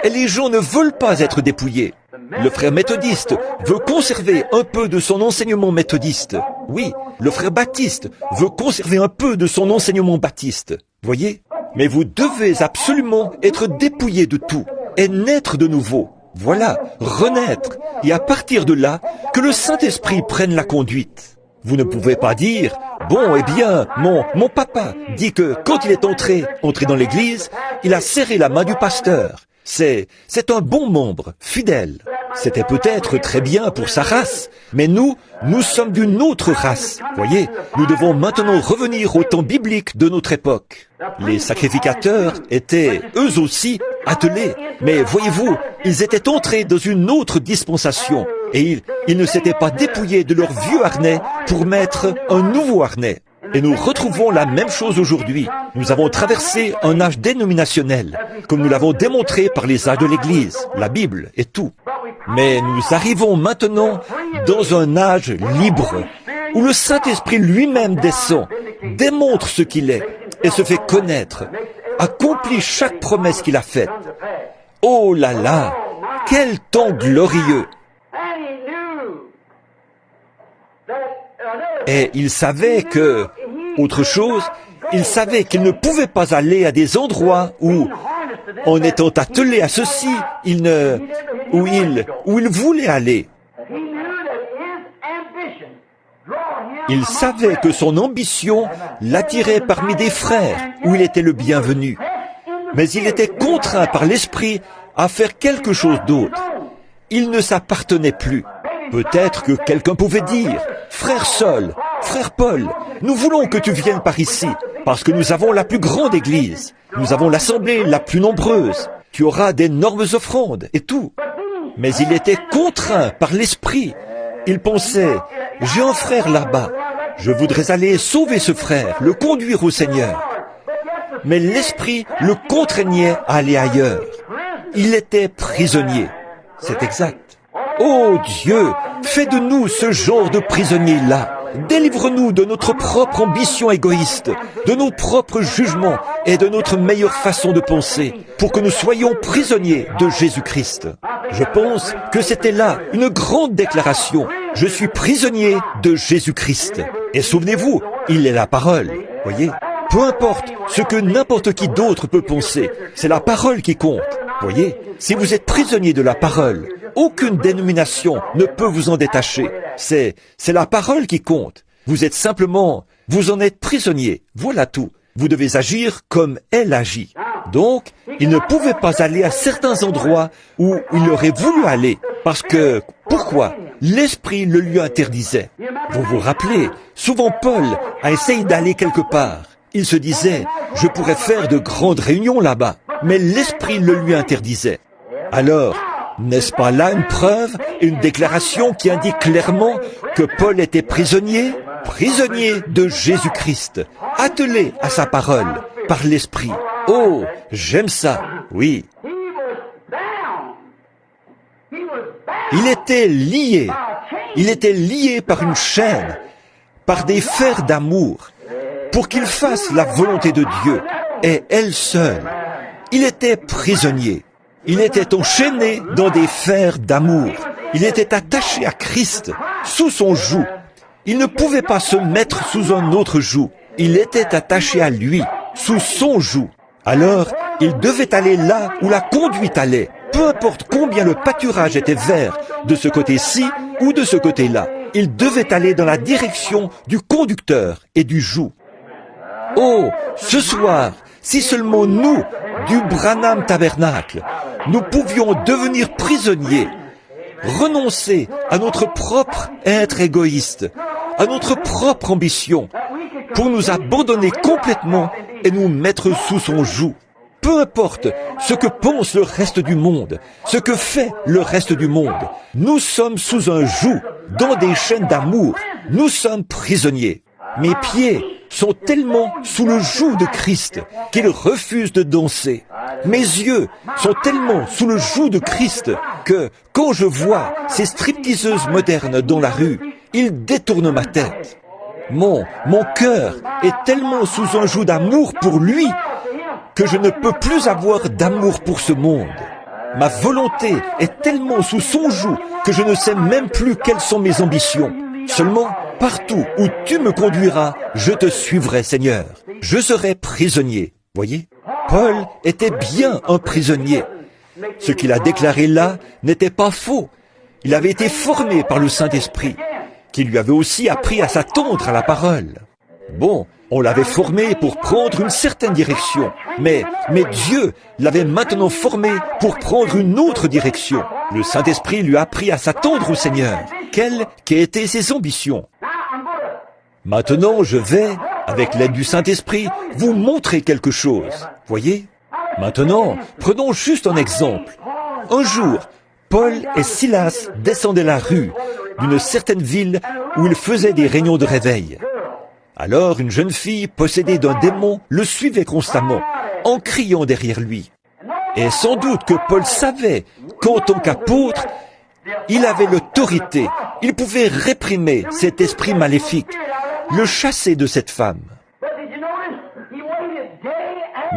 Et les gens ne veulent pas être dépouillés. Le frère méthodiste veut conserver un peu de son enseignement méthodiste. Oui, le frère baptiste veut conserver un peu de son enseignement baptiste. Voyez? Mais vous devez absolument être dépouillés de tout et naître de nouveau. Voilà, renaître. Et à partir de là, que le Saint-Esprit prenne la conduite. Vous ne pouvez pas dire, bon, eh bien, mon papa dit que quand il est entré dans l'église, il a serré la main du pasteur. C'est un bon membre, fidèle. C'était peut-être très bien pour sa race, mais nous sommes d'une autre race. Voyez, nous devons maintenant revenir au temps biblique de notre époque. Les sacrificateurs étaient, eux aussi, attelés. Mais voyez-vous, ils étaient entrés dans une autre dispensation. Et ils ne s'étaient pas dépouillés de leur vieux harnais pour mettre un nouveau harnais. Et nous retrouvons la même chose aujourd'hui. Nous avons traversé un âge dénominationnel, comme nous l'avons démontré par les âges de l'Église, la Bible et tout. Mais nous arrivons maintenant dans un âge libre, où le Saint-Esprit lui-même descend, démontre ce qu'il est et se fait connaître, accomplit chaque promesse qu'il a faite. Oh là là, quel temps glorieux! Et il savait que, autre chose, il savait qu'il ne pouvait pas aller à des endroits où, en étant attelé à ceci, où il voulait aller. Il savait que son ambition l'attirait parmi des frères où il était le bienvenu. Mais il était contraint par l'Esprit à faire quelque chose d'autre. Il ne s'appartenait plus. Peut-être que quelqu'un pouvait dire, « Frère Saul, frère Paul, nous voulons que tu viennes par ici, parce que nous avons la plus grande église, nous avons l'assemblée la plus nombreuse, tu auras d'énormes offrandes et tout. » Mais il était contraint par l'Esprit. Il pensait, « J'ai un frère là-bas, je voudrais aller sauver ce frère, le conduire au Seigneur. » Mais l'Esprit le contraignait à aller ailleurs. Il était prisonnier. C'est exact. Oh Dieu, fais de nous ce genre de prisonniers-là. Délivre-nous de notre propre ambition égoïste, de nos propres jugements et de notre meilleure façon de penser, pour que nous soyons prisonniers de Jésus-Christ. Je pense que c'était là une grande déclaration. Je suis prisonnier de Jésus-Christ. Et souvenez-vous, il est la parole. Voyez, peu importe ce que n'importe qui d'autre peut penser, c'est la parole qui compte. Voyez, si vous êtes prisonnier de la parole, aucune dénomination ne peut vous en détacher. C'est la parole qui compte. Vous en êtes prisonnier. Voilà tout. Vous devez agir comme elle agit. Donc, il ne pouvait pas aller à certains endroits où il aurait voulu aller. Parce que, pourquoi? L'Esprit le lui interdisait. Vous vous rappelez, souvent Paul a essayé d'aller quelque part. Il se disait, je pourrais faire de grandes réunions là-bas. Mais l'Esprit le lui interdisait. Alors, n'est-ce pas là une preuve, une déclaration qui indique clairement que Paul était prisonnier de Jésus-Christ, attelé à sa parole, par l'Esprit. Oh, j'aime ça, oui. Il était lié par une chaîne, par des fers d'amour, pour qu'il fasse la volonté de Dieu, et elle seule. Il était prisonnier. Il était enchaîné dans des fers d'amour. Il était attaché à Christ, sous son joug. Il ne pouvait pas se mettre sous un autre joug. Il était attaché à lui, sous son joug. Alors, il devait aller là où la conduite allait, peu importe combien le pâturage était vert, de ce côté-ci ou de ce côté-là. Il devait aller dans la direction du conducteur et du joug. Oh, ce soir, si seulement nous, du Branham Tabernacle, nous pouvions devenir prisonniers, renoncer à notre propre être égoïste, à notre propre ambition, pour nous abandonner complètement et nous mettre sous son joug. Peu importe ce que pense le reste du monde, ce que fait le reste du monde, nous sommes sous un joug, dans des chaînes d'amour, nous sommes prisonniers. Mes pieds sont tellement sous le joug de Christ qu'ils refusent de danser. Mes yeux sont tellement sous le joug de Christ que, quand je vois ces stripteaseuses modernes dans la rue, ils détournent ma tête. Mon cœur est tellement sous un joug d'amour pour lui que je ne peux plus avoir d'amour pour ce monde. Ma volonté est tellement sous son joug que je ne sais même plus quelles sont mes ambitions. Seulement, partout où tu me conduiras, je te suivrai, Seigneur. Je serai prisonnier. Voyez, Paul était bien un prisonnier. Ce qu'il a déclaré là n'était pas faux. Il avait été formé par le Saint-Esprit, qui lui avait aussi appris à s'attendre à la parole. Bon, on l'avait formé pour prendre une certaine direction, mais Dieu l'avait maintenant formé pour prendre une autre direction. Le Saint-Esprit lui a appris à s'attendre au Seigneur. Quelles étaient ses ambitions? Maintenant, je vais, avec l'aide du Saint-Esprit, vous montrer quelque chose. Voyez? Maintenant, prenons juste un exemple. Un jour, Paul et Silas descendaient la rue d'une certaine ville où ils faisaient des réunions de réveil. Alors une jeune fille possédée d'un démon le suivait constamment, en criant derrière lui. Et sans doute que Paul savait qu'en tant qu'apôtre, il avait l'autorité, il pouvait réprimer cet esprit maléfique, le chasser de cette femme.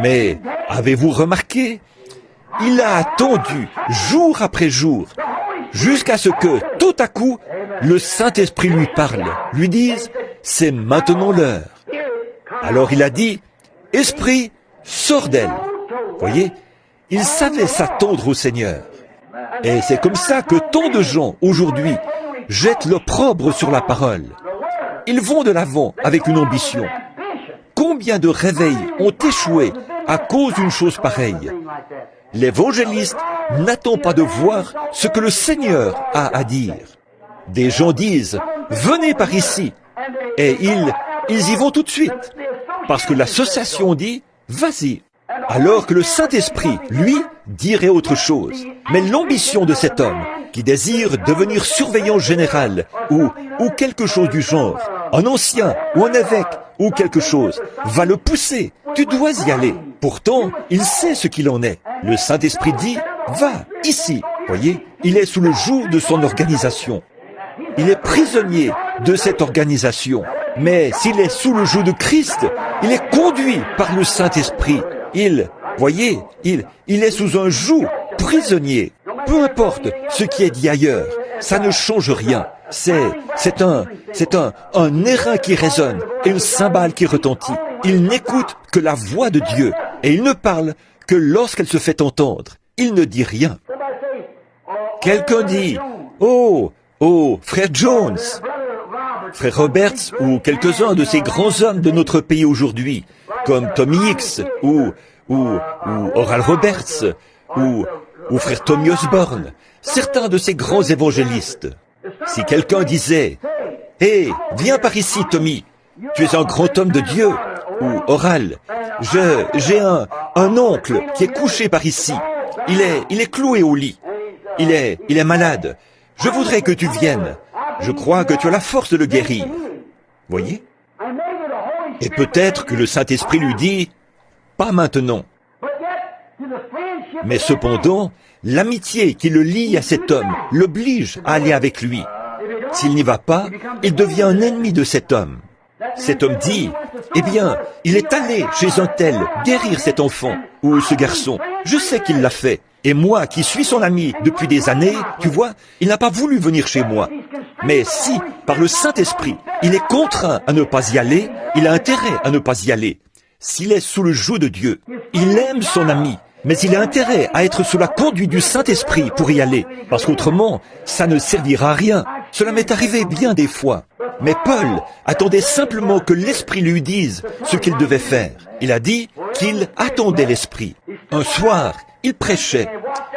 Mais avez-vous remarqué? Il a attendu jour après jour, jusqu'à ce que, tout à coup, le Saint-Esprit lui parle, lui dise « C'est maintenant l'heure ». Alors il a dit « Esprit, sors d'elle ». Voyez, il savait s'attendre au Seigneur. Et c'est comme ça que tant de gens, aujourd'hui, jettent l'opprobre sur la parole. Ils vont de l'avant avec une ambition. Combien de réveils ont échoué à cause d'une chose pareille? L'évangéliste n'attend pas de voir ce que le Seigneur a à dire. Des gens disent « Venez par ici » et ils y vont tout de suite, parce que l'association dit « Vas-y ». Alors que le Saint-Esprit, lui, dirait autre chose. Mais l'ambition de cet homme, qui désire devenir surveillant général, ou quelque chose du genre, un ancien, ou un évêque, ou quelque chose, va le pousser. Tu dois y aller. Pourtant, il sait ce qu'il en est. Le Saint-Esprit dit, va, ici. Voyez, il est sous le joug de son organisation. Il est prisonnier de cette organisation. Mais s'il est sous le joug de Christ, il est conduit par le Saint-Esprit. Voyez, il est sous un joug, prisonnier. Peu importe ce qui est dit ailleurs, ça ne change rien. C'est un airain qui résonne et une cymbale qui retentit. Il n'écoute que la voix de Dieu et il ne parle que lorsqu'elle se fait entendre. Il ne dit rien. Quelqu'un dit, oh, frère Jones, frère Roberts ou quelques-uns de ces grands hommes de notre pays aujourd'hui, comme Tommy Hicks ou Oral Roberts ou frère Tommy Osborne, certains de ces grands évangélistes. Si quelqu'un disait « Hé, viens par ici, Tommy, tu es un grand homme de Dieu » ou « Oral, j'ai un oncle qui est couché par ici, il est cloué au lit, il est malade, je voudrais que tu viennes, je crois que tu as la force de le guérir. » Voyez? Et peut-être que le Saint-Esprit lui dit « Pas maintenant ». Mais cependant, l'amitié qui le lie à cet homme l'oblige à aller avec lui. S'il n'y va pas, il devient un ennemi de cet homme. Cet homme dit, eh bien, il est allé chez un tel guérir cet enfant ou ce garçon. Je sais qu'il l'a fait. Et moi, qui suis son ami depuis des années, tu vois, il n'a pas voulu venir chez moi. Mais si, par le Saint-Esprit, il est contraint à ne pas y aller, il a intérêt à ne pas y aller. S'il est sous le joug de Dieu, il aime son ami, mais il a intérêt à être sous la conduite du Saint-Esprit pour y aller, parce qu'autrement, ça ne servira à rien. Cela m'est arrivé bien des fois. Mais Paul attendait simplement que l'Esprit lui dise ce qu'il devait faire. Il a dit qu'il attendait l'Esprit. Un soir, il prêchait.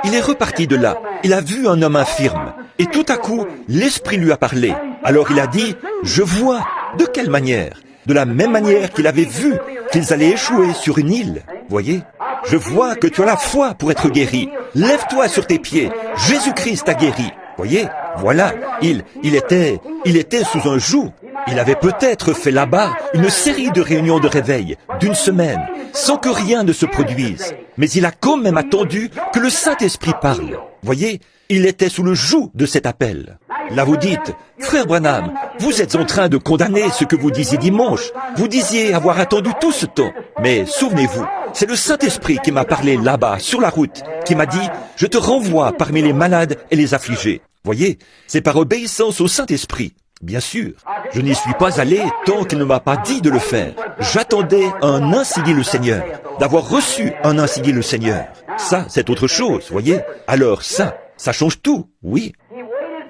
Il est reparti de là. Il a vu un homme infirme. Et tout à coup, l'Esprit lui a parlé. Alors il a dit, « Je vois. » De quelle manière? De la même manière qu'il avait vu qu'ils allaient échouer sur une île. Voyez? Je vois que tu as la foi pour être guéri. Lève-toi sur tes pieds. Jésus-Christ t'a guéri. Voyez? Voilà. Il était sous un joug. Il avait peut-être fait là-bas une série de réunions de réveil d'une semaine, sans que rien ne se produise. Mais il a quand même attendu que le Saint-Esprit parle. Voyez? Il était sous le joug de cet appel. Là vous dites, frère Branham, vous êtes en train de condamner ce que vous disiez dimanche. Vous disiez avoir attendu tout ce temps. Mais souvenez-vous, c'est le Saint-Esprit qui m'a parlé là-bas, sur la route, qui m'a dit, je te renvoie parmi les malades et les affligés. Voyez, c'est par obéissance au Saint-Esprit. Bien sûr, je n'y suis pas allé tant qu'il ne m'a pas dit de le faire. J'attendais un ainsi dit le Seigneur, d'avoir reçu un ainsi dit le Seigneur. Ça, c'est autre chose, voyez. Alors ça change tout, oui.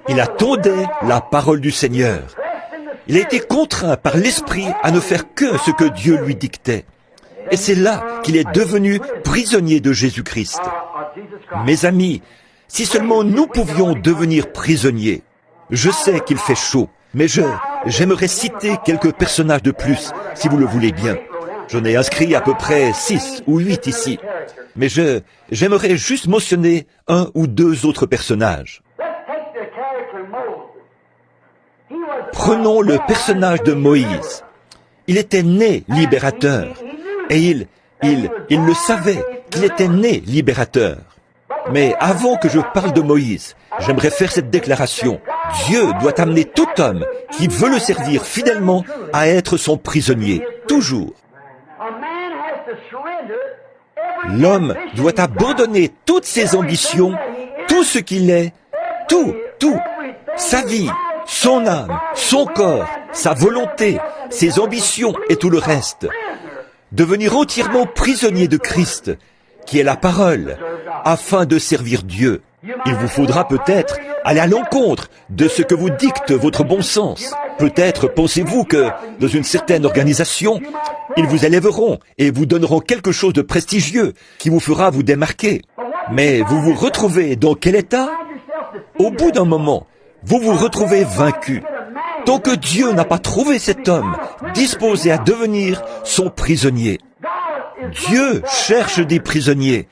Il attendait la parole du Seigneur. Il a été contraint par l'Esprit à ne faire que ce que Dieu lui dictait. Et c'est là qu'il est devenu prisonnier de Jésus-Christ. Mes amis, si seulement nous pouvions devenir prisonniers. Je sais qu'il fait chaud, mais j'aimerais citer quelques personnages de plus, si vous le voulez bien. J'en ai inscrit à peu près 6 ou 8 ici. Mais j'aimerais juste mentionner un ou deux autres personnages. Prenons le personnage de Moïse. Il était né libérateur. Et il le savait qu'il était né libérateur. Mais avant que je parle de Moïse, j'aimerais faire cette déclaration. Dieu doit amener tout homme qui veut le servir fidèlement à être son prisonnier, toujours. L'homme doit abandonner toutes ses ambitions, tout ce qu'il est, tout, sa vie, son âme, son corps, sa volonté, ses ambitions et tout le reste. Devenir entièrement prisonnier de Christ, qui est la parole, afin de servir Dieu. Il vous faudra peut-être aller à l'encontre de ce que vous dicte votre bon sens. Peut-être pensez-vous que, dans une certaine organisation, ils vous élèveront et vous donneront quelque chose de prestigieux qui vous fera vous démarquer. Mais vous vous retrouvez dans quel état? Au bout d'un moment, vous vous retrouvez vaincu. Tant que Dieu n'a pas trouvé cet homme disposé à devenir son prisonnier. Dieu cherche des prisonniers.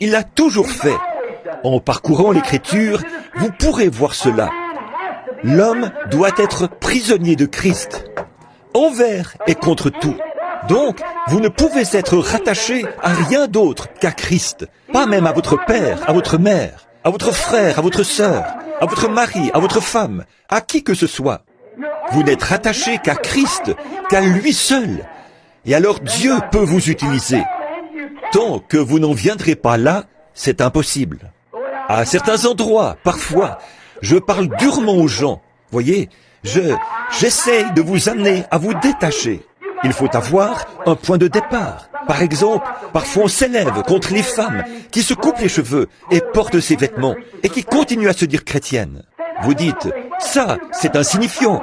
Il l'a toujours fait. En parcourant l'Écriture, vous pourrez voir cela. L'homme doit être prisonnier de Christ, envers et contre tout. Donc, vous ne pouvez être rattaché à rien d'autre qu'à Christ, pas même à votre père, à votre mère, à votre frère, à votre sœur, à votre mari, à votre femme, à qui que ce soit. Vous n'êtes rattaché qu'à Christ, qu'à lui seul. Et alors Dieu peut vous utiliser. Tant que vous n'en viendrez pas là, c'est impossible. À certains endroits, parfois, je parle durement aux gens. Voyez, j'essaie de vous amener à vous détacher. Il faut avoir un point de départ. Par exemple, parfois on s'élève contre les femmes qui se coupent les cheveux et portent ces vêtements et qui continuent à se dire chrétiennes. Vous dites, ça, c'est insignifiant.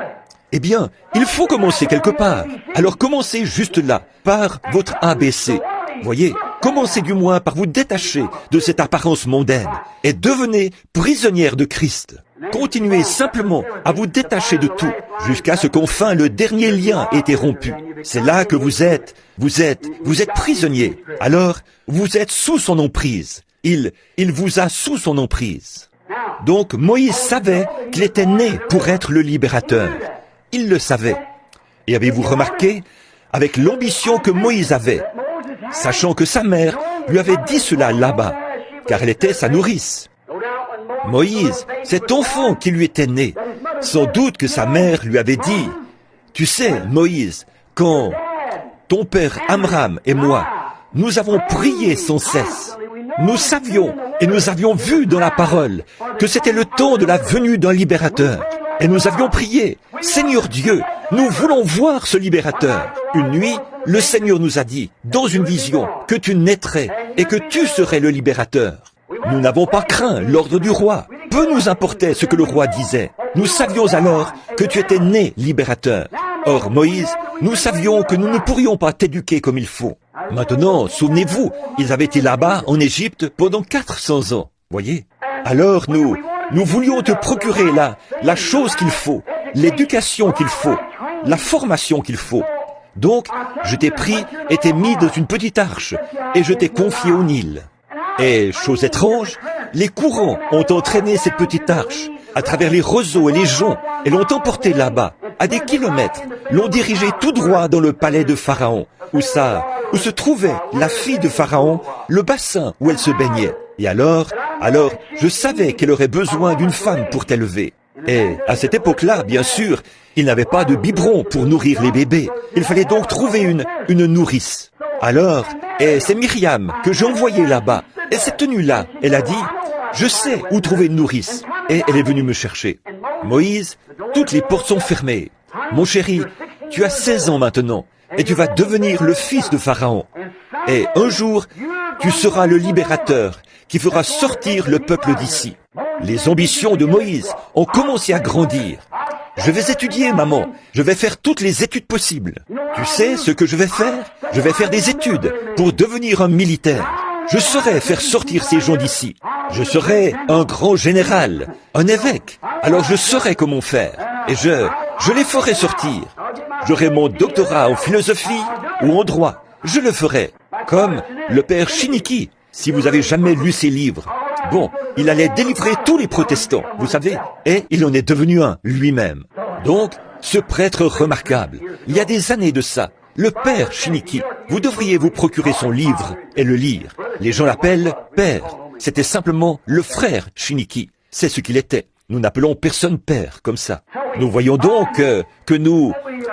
Eh bien, il faut commencer quelque part. Alors commencez juste là, par votre ABC. Voyez, commencez du moins par vous détacher de cette apparence mondaine et devenez prisonnière de Christ. Continuez simplement à vous détacher de tout jusqu'à ce qu'enfin le dernier lien ait été rompu. C'est là que vous êtes prisonnier. Alors, vous êtes sous son emprise. Il vous a sous son emprise. Donc, Moïse savait qu'il était né pour être le libérateur. Il le savait. Et avez-vous remarqué, avec l'ambition que Moïse avait, sachant que sa mère lui avait dit cela là-bas, car elle était sa nourrice. Moïse, cet enfant qui lui était né, sans doute que sa mère lui avait dit, « Tu sais, Moïse, quand ton père Amram et moi, nous avons prié sans cesse, nous savions et nous avions vu dans la parole que c'était le temps de la venue d'un libérateur. Et nous avions prié, « Seigneur Dieu, nous voulons voir ce libérateur. » Une nuit, le Seigneur nous a dit, dans une vision, que tu naîtrais et que tu serais le libérateur. Nous n'avons pas craint l'ordre du roi, peu nous importait ce que le roi disait. Nous savions alors que tu étais né libérateur. Or, Moïse, nous savions que nous ne pourrions pas t'éduquer comme il faut. Maintenant, souvenez-vous, ils avaient été là-bas, en Égypte, pendant 400 ans. Voyez? Alors nous voulions te procurer la chose qu'il faut, l'éducation qu'il faut, la formation qu'il faut. Donc, je t'ai pris et t'ai mis dans une petite arche, et je t'ai confié au Nil. Et, chose étrange, les courants ont entraîné cette petite arche à travers les roseaux et les joncs, et l'ont emportée là-bas, à des kilomètres, l'ont dirigée tout droit dans le palais de Pharaon, où se trouvait la fille de Pharaon, le bassin où elle se baignait. Et alors, je savais qu'elle aurait besoin d'une femme pour t'élever. Et à cette époque-là, bien sûr, il n'avait pas de biberon pour nourrir les bébés. Il fallait donc trouver une nourrice. Alors, et c'est Myriam que j'ai envoyée là-bas. Et cette nuit-là, elle a dit, je sais où trouver une nourrice. Et elle est venue me chercher. Moïse, toutes les portes sont fermées. Mon chéri, tu as 16 ans maintenant, et tu vas devenir le fils de Pharaon. Et un jour, tu seras le libérateur qui fera sortir le peuple d'ici. Les ambitions de Moïse ont commencé à grandir. Je vais étudier, maman. Je vais faire toutes les études possibles. Tu sais ce que je vais faire? Je vais faire des études pour devenir un militaire. Je saurai faire sortir ces gens d'ici. Je serai un grand général, un évêque. Alors je saurai comment faire. Et je les ferai sortir. J'aurai mon doctorat en philosophie ou en droit. Je le ferai. Comme le père Chiniki, si vous avez jamais lu ses livres. Bon, il allait délivrer tous les protestants, vous savez, et il en est devenu un lui-même. Donc, ce prêtre remarquable, il y a des années de ça, le père Chiniki, vous devriez vous procurer son livre et le lire. Les gens l'appellent père. C'était simplement le frère Chiniki. C'est ce qu'il était. Nous n'appelons personne père comme ça. Nous voyons donc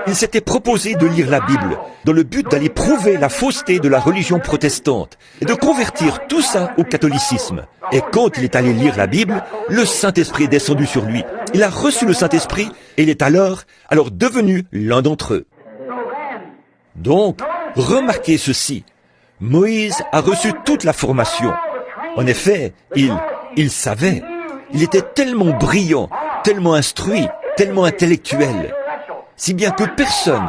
il s'était proposé de lire la Bible dans le but d'aller prouver la fausseté de la religion protestante et de convertir tout ça au catholicisme. Et quand il est allé lire la Bible, le Saint-Esprit est descendu sur lui. Il a reçu le Saint-Esprit et il est alors devenu l'un d'entre eux. Donc, remarquez ceci. Moïse a reçu toute la formation. En effet, il savait. Il était tellement brillant, tellement instruit, tellement intellectuel, si bien que personne,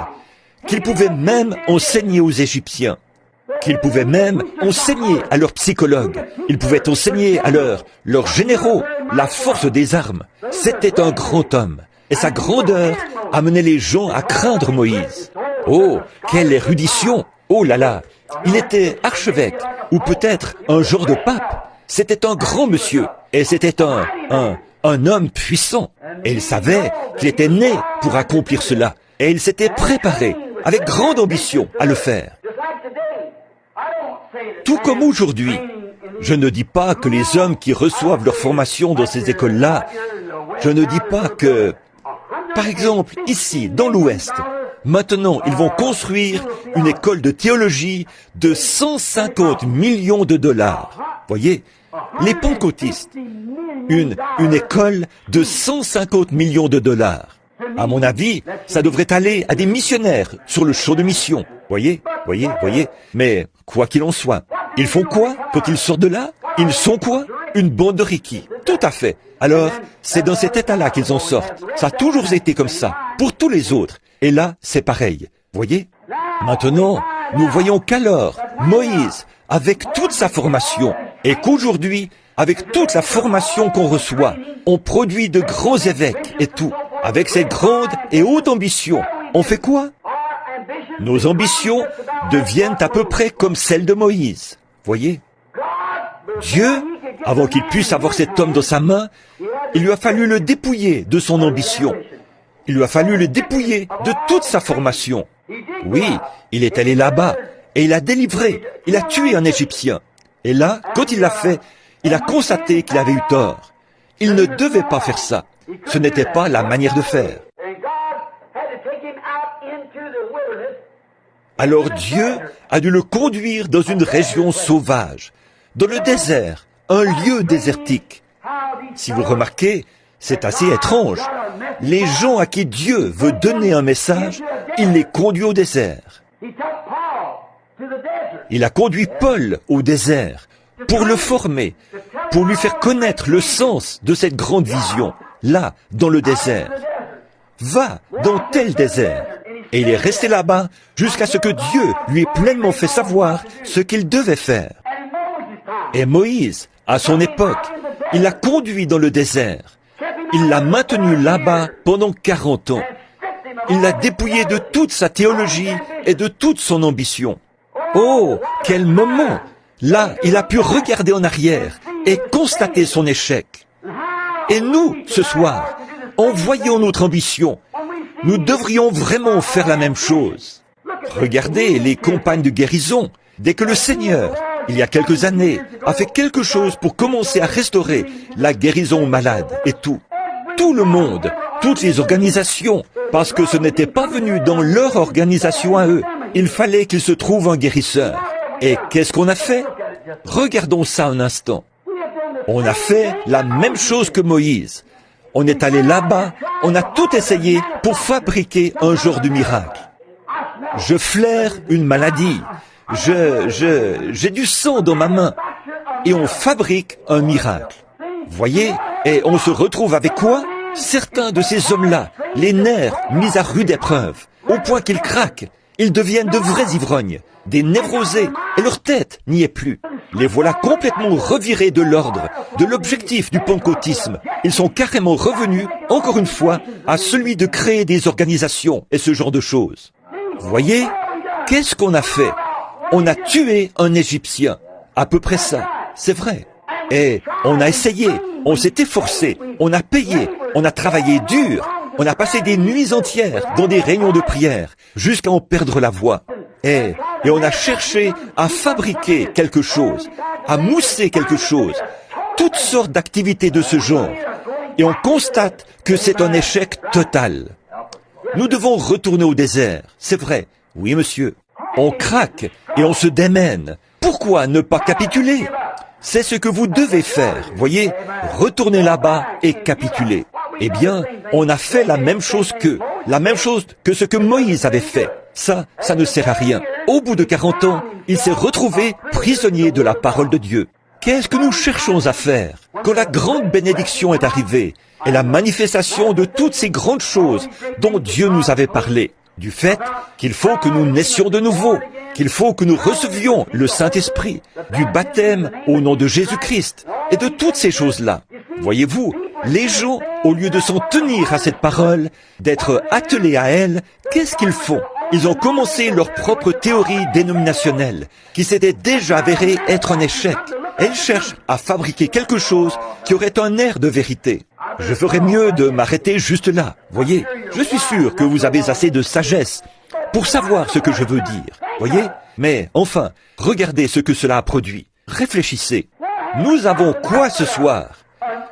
qu'il pouvait même enseigner aux Égyptiens, qu'il pouvait même enseigner à leurs psychologues, il pouvait enseigner à leurs généraux la force des armes. C'était un grand homme, et sa grandeur amenait les gens à craindre Moïse. Oh, quelle érudition! Oh là là! Il était archevêque, ou peut-être un genre de pape. C'était un grand monsieur, et c'était un homme puissant. Et il savait qu'il était né pour accomplir cela. Et il s'était préparé, avec grande ambition, à le faire. Tout comme aujourd'hui, je ne dis pas que les hommes qui reçoivent leur formation dans ces écoles-là, je ne dis pas que, par exemple, ici, dans l'Ouest, maintenant, ils vont construire une école de théologie de 150 millions de dollars. Voyez, les pentecôtistes, une école de 150 millions de dollars. À mon avis, ça devrait aller à des missionnaires sur le champ de mission. Voyez. Mais, quoi qu'il en soit, ils font quoi quand ils sortent de là? Ils sont quoi? Une bande de rikis. Tout à fait. Alors, c'est dans cet état-là qu'ils en sortent. Ça a toujours été comme ça, pour tous les autres. Et là, c'est pareil. Voyez? Maintenant, nous voyons qu'alors, Moïse, avec toute sa formation, et qu'aujourd'hui, avec toute la formation qu'on reçoit, on produit de grands évêques et tout. Avec cette grande et haute ambition, on fait quoi? Nos ambitions deviennent à peu près comme celles de Moïse. Voyez? Dieu, avant qu'il puisse avoir cet homme dans sa main, il lui a fallu le dépouiller de son ambition. Il lui a fallu le dépouiller de toute sa formation. Oui, il est allé là-bas et il a délivré, il a tué un Égyptien. Et là, quand il l'a fait, il a constaté qu'il avait eu tort. Il ne devait pas faire ça. Ce n'était pas la manière de faire. Alors Dieu a dû le conduire dans une région sauvage, dans le désert, un lieu désertique. Si vous remarquez, c'est assez étrange. Les gens à qui Dieu veut donner un message, il les conduit au désert. Il a conduit Paul au désert pour le former, pour lui faire connaître le sens de cette grande vision, là, dans le désert. Va dans tel désert. Et il est resté là-bas jusqu'à ce que Dieu lui ait pleinement fait savoir ce qu'il devait faire. Et Moïse, à son époque, il l'a conduit dans le désert. Il l'a maintenu là-bas pendant 40 ans. Il l'a dépouillé de toute sa théologie et de toute son ambition. Oh, quel moment! Là, il a pu regarder en arrière et constater son échec. Et nous, ce soir, en voyant notre ambition, nous devrions vraiment faire la même chose. Regardez les campagnes de guérison. Dès que le Seigneur, il y a quelques années, a fait quelque chose pour commencer à restaurer la guérison aux malades et tout le monde, toutes les organisations, parce que ce n'était pas venu dans leur organisation à eux. Il fallait qu'il se trouve un guérisseur. Et qu'est-ce qu'on a fait? Regardons ça un instant. On a fait la même chose que Moïse. On est allé là-bas, on a tout essayé pour fabriquer un genre de miracle. Je flaire une maladie. J'ai du sang dans ma main. Et on fabrique un miracle. Voyez? Et on se retrouve avec quoi? Certains de ces hommes-là, les nerfs mis à rude épreuve, au point qu'ils craquent. Ils deviennent de vrais ivrognes, des névrosés, et leur tête n'y est plus. Les voilà complètement revirés de l'ordre, de l'objectif du pentecôtisme. Ils sont carrément revenus, encore une fois, à celui de créer des organisations et ce genre de choses. Voyez, qu'est-ce qu'on a fait? On a tué un Égyptien. À peu près ça, c'est vrai. Et on a essayé, on s'est efforcé, on a payé, on a travaillé dur. On a passé des nuits entières dans des réunions de prière jusqu'à en perdre la voix. Et on a cherché à fabriquer quelque chose, à mousser quelque chose, toutes sortes d'activités de ce genre. Et on constate que c'est un échec total. Nous devons retourner au désert, c'est vrai. Oui, monsieur. On craque et on se démène. Pourquoi ne pas capituler? C'est ce que vous devez faire, voyez, retourner là-bas et capituler. Eh bien, on a fait la même chose que ce que Moïse avait fait. Ça ne sert à rien. Au bout de 40 ans, il s'est retrouvé prisonnier de la parole de Dieu. Qu'est-ce que nous cherchons à faire quand la grande bénédiction est arrivée et la manifestation de toutes ces grandes choses dont Dieu nous avait parlé? Du fait qu'il faut que nous naissions de nouveau, qu'il faut que nous recevions le Saint-Esprit, du baptême au nom de Jésus-Christ, et de toutes ces choses-là. Voyez-vous, les gens, au lieu de s'en tenir à cette parole, d'être attelés à elle, qu'est-ce qu'ils font? Ils ont commencé leur propre théorie dénominationnelle, qui s'était déjà avérée être un échec. Elles cherchent à fabriquer quelque chose qui aurait un air de vérité. Je ferais mieux de m'arrêter juste là. Voyez, je suis sûr que vous avez assez de sagesse pour savoir ce que je veux dire. Voyez? Mais enfin, regardez ce que cela a produit. Réfléchissez. Nous avons quoi ce soir?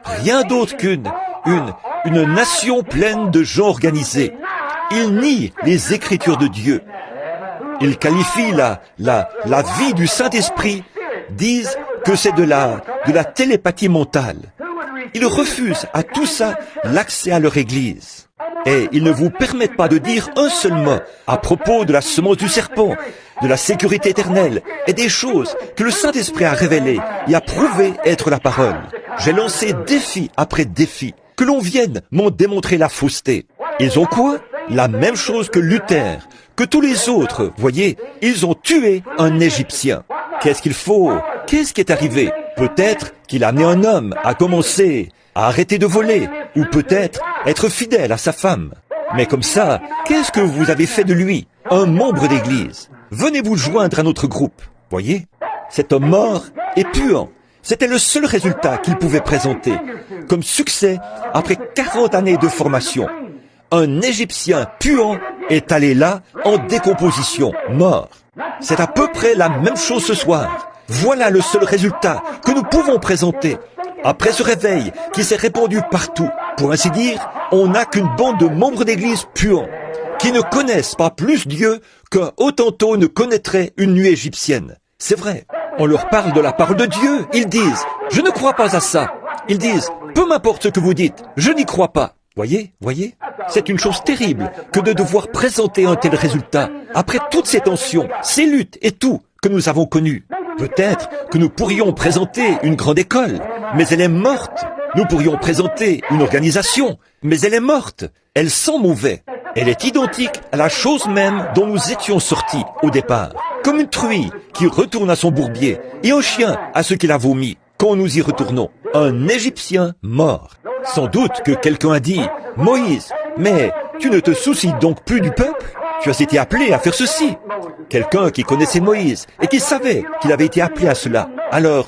Rien d'autre qu'une nation pleine de gens organisés. Ils nient les Écritures de Dieu. Ils qualifient la vie du Saint-Esprit, disent que c'est de la télépathie mentale. Ils refusent à tout ça l'accès à leur Église. Et ils ne vous permettent pas de dire un seul mot à propos de la semence du serpent, de la sécurité éternelle et des choses que le Saint-Esprit a révélées et a prouvé être la parole. J'ai lancé défi après défi, que l'on vienne m'en démontrer la fausseté. Ils ont quoi? La même chose que Luther, que tous les autres, voyez, ils ont tué un Égyptien. Qu'est-ce qu'il faut? Qu'est-ce qui est arrivé? Peut-être qu'il a amené un homme à commencer à arrêter de voler, ou peut-être être fidèle à sa femme. Mais comme ça, qu'est-ce que vous avez fait de lui? Un membre d'église. Venez vous joindre à notre groupe. Voyez? Cet homme mort et puant. C'était le seul résultat qu'il pouvait présenter, comme succès après 40 années de formation. Un Égyptien puant est allé là en décomposition, mort. C'est à peu près la même chose ce soir. Voilà le seul résultat que nous pouvons présenter. Après ce réveil qui s'est répandu partout, pour ainsi dire, on n'a qu'une bande de membres d'église puants, qui ne connaissent pas plus Dieu qu'un Hottentot ne connaîtrait une nuée égyptienne. C'est vrai. On leur parle de la parole de Dieu. Ils disent, je ne crois pas à ça. Ils disent, peu m'importe ce que vous dites, je n'y crois pas. Voyez? C'est une chose terrible que de devoir présenter un tel résultat après toutes ces tensions, ces luttes et tout que nous avons connues. Peut-être que nous pourrions présenter une grande école, mais elle est morte. Nous pourrions présenter une organisation, mais elle est morte. Elle sent mauvais. Elle est identique à la chose même dont nous étions sortis au départ. Comme une truie qui retourne à son bourbier et un chien à ce qu'il a vomi quand nous y retournons. Un Égyptien mort. Sans doute que quelqu'un a dit, « Moïse, mais tu ne te soucies donc plus du peuple ? Tu as été appelé à faire ceci. » Quelqu'un qui connaissait Moïse et qui savait qu'il avait été appelé à cela. Alors,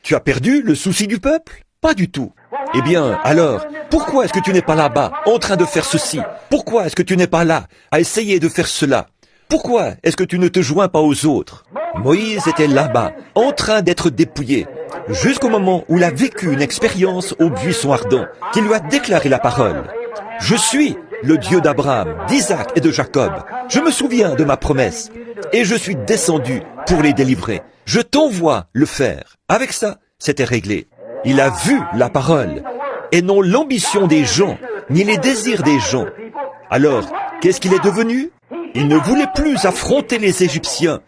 tu as perdu le souci du peuple ? Pas du tout. Eh bien, alors, pourquoi est-ce que tu n'es pas là-bas, en train de faire ceci? Pourquoi est-ce que tu n'es pas là, à essayer de faire cela? Pourquoi est-ce que tu ne te joins pas aux autres? Moïse était là-bas, en train d'être dépouillé, jusqu'au moment où il a vécu une expérience au buisson ardent, qui lui a déclaré la parole. « Je suis le Dieu d'Abraham, d'Isaac et de Jacob. Je me souviens de ma promesse, et je suis descendu pour les délivrer. Je t'envoie le faire. » Avec ça, c'était réglé. Il a vu la parole, et non l'ambition des gens, ni les désirs des gens. Alors, qu'est-ce qu'il est devenu? Il ne voulait plus affronter les Égyptiens.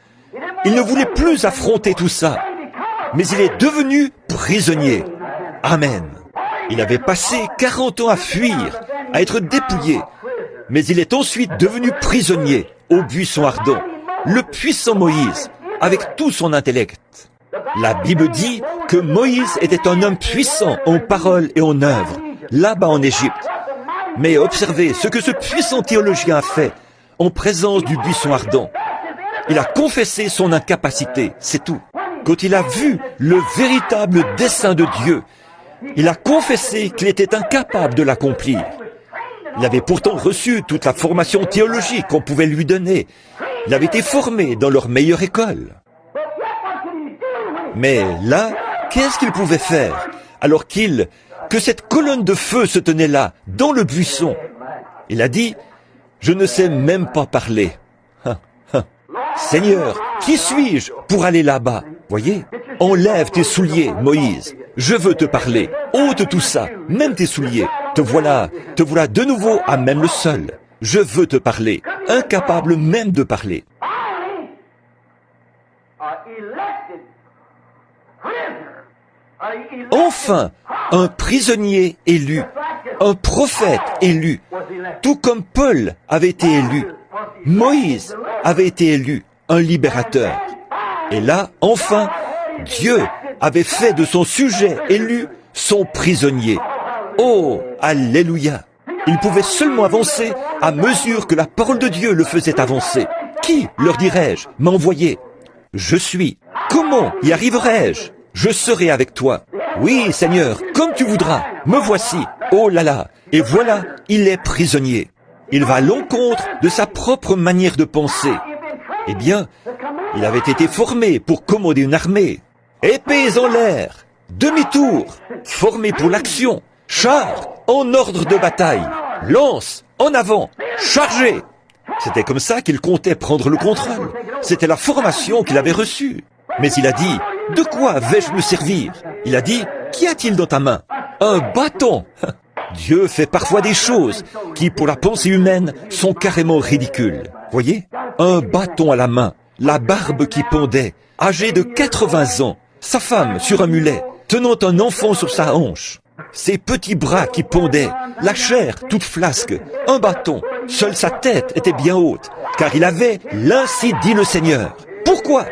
Il ne voulait plus affronter tout ça. Mais il est devenu prisonnier. Amen. Il avait passé 40 ans à fuir, à être dépouillé. Mais il est ensuite devenu prisonnier au buisson ardent. Le puissant Moïse, avec tout son intellect. La Bible dit que Moïse était un homme puissant en parole et en œuvre, là-bas en Égypte. Mais observez ce que ce puissant théologien a fait en présence du buisson ardent. Il a confessé son incapacité, c'est tout. Quand il a vu le véritable dessein de Dieu, il a confessé qu'il était incapable de l'accomplir. Il avait pourtant reçu toute la formation théologique qu'on pouvait lui donner. Il avait été formé dans leur meilleure école. Mais là, qu'est-ce qu'il pouvait faire alors que cette colonne de feu se tenait là, dans le buisson? Il a dit, « Je ne sais même pas parler. Seigneur, qui suis-je pour aller là-bas? » Voyez, enlève tes souliers, Moïse. Je veux te parler. Ôte tout ça, même tes souliers. Te voilà de nouveau à même le sol. Je veux te parler, incapable même de parler. Enfin, un prisonnier élu, un prophète élu, tout comme Paul avait été élu, Moïse avait été élu, un libérateur. Et là, enfin, Dieu avait fait de son sujet élu son prisonnier. Oh, alléluia! Il pouvait seulement avancer à mesure que la parole de Dieu le faisait avancer. Qui, leur dirais-je, m'a envoyé? Je suis. Comment y arriverai-je? Je serai avec toi. Oui, Seigneur, comme tu voudras. Me voici. Oh là là. Et voilà, il est prisonnier. Il va à l'encontre de sa propre manière de penser. Eh bien, il avait été formé pour commander une armée. Épées en l'air, demi-tour, formé pour l'action, chars en ordre de bataille, lance en avant, chargez. C'était comme ça qu'il comptait prendre le contrôle. C'était la formation qu'il avait reçue. Mais il a dit, de quoi vais-je me servir? Il a dit, qu'y a-t-il dans ta main? Un bâton. Dieu fait parfois des choses qui, pour la pensée humaine, sont carrément ridicules. Voyez? Un bâton à la main, la barbe qui pendait, âgé de 80 ans, sa femme sur un mulet, tenant un enfant sur sa hanche, ses petits bras qui pendaient, la chair toute flasque, un bâton, seule sa tête était bien haute, car il avait l'ainsi dit le Seigneur. Pourquoi?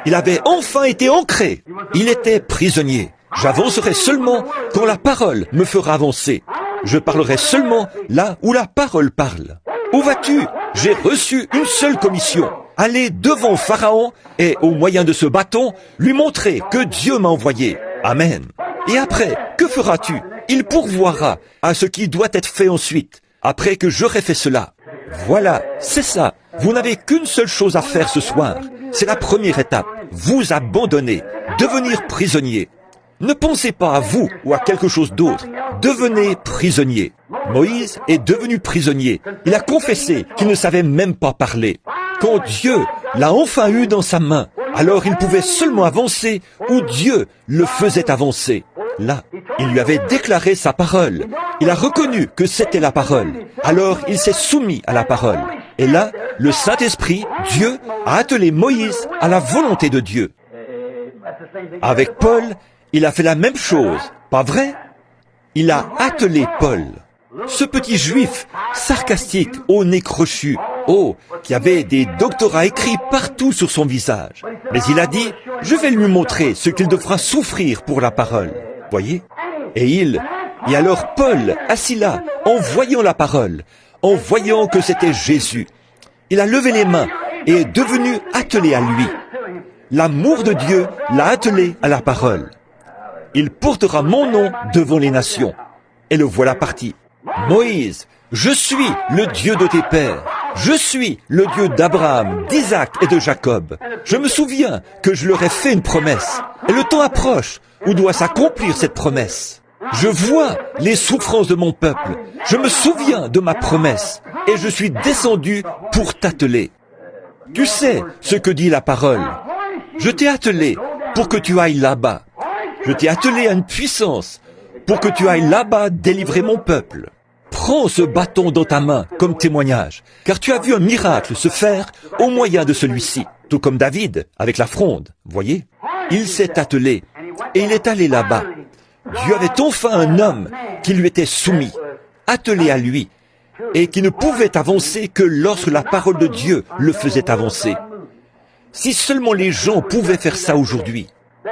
Il avait enfin été ancré. Il était prisonnier. J'avancerai seulement quand la parole me fera avancer. Je parlerai seulement là où la parole parle. Où vas-tu? J'ai reçu une seule commission. Aller devant Pharaon et, au moyen de ce bâton, lui montrer que Dieu m'a envoyé. Amen. Et après, que feras-tu? Il pourvoira à ce qui doit être fait ensuite, après que j'aurai fait cela. Voilà, c'est ça. Vous n'avez qu'une seule chose à faire ce soir. C'est la première étape. Vous abandonner, devenir prisonnier. Ne pensez pas à vous ou à quelque chose d'autre. Devenez prisonnier. Moïse est devenu prisonnier. Il a confessé qu'il ne savait même pas parler. Quand Dieu l'a enfin eu dans sa main, alors il pouvait seulement avancer où Dieu le faisait avancer. Là, il lui avait déclaré sa parole. Il a reconnu que c'était la parole. Alors il s'est soumis à la parole. Et là, le Saint-Esprit, Dieu, a attelé Moïse à la volonté de Dieu. Avec Paul, il a fait la même chose, pas vrai? Il a attelé Paul. Ce petit juif sarcastique au nez crochu, qui avait des doctorats écrits partout sur son visage. Mais il a dit, je vais lui montrer ce qu'il devra souffrir pour la parole. Voyez? Et alors Paul, assis là, en voyant la parole, en voyant que c'était Jésus, il a levé les mains et est devenu attelé à lui. L'amour de Dieu l'a attelé à la parole. Il portera mon nom devant les nations. Et le voilà parti. Moïse, je suis le Dieu de tes pères. Je suis le Dieu d'Abraham, d'Isaac et de Jacob. Je me souviens que je leur ai fait une promesse. Et le temps approche où doit s'accomplir cette promesse. Je vois les souffrances de mon peuple. Je me souviens de ma promesse. Et je suis descendu pour t'atteler. Tu sais ce que dit la parole. Je t'ai attelé pour que tu ailles là-bas. Je t'ai attelé à une puissance pour que tu ailles là-bas délivrer mon peuple. Prends ce bâton dans ta main comme témoignage, car tu as vu un miracle se faire au moyen de celui-ci, tout comme David avec la fronde, voyez. Il s'est attelé et il est allé là-bas. Dieu avait enfin un homme qui lui était soumis, attelé à lui, et qui ne pouvait avancer que lorsque la parole de Dieu le faisait avancer. Si seulement les gens pouvaient faire ça aujourd'hui.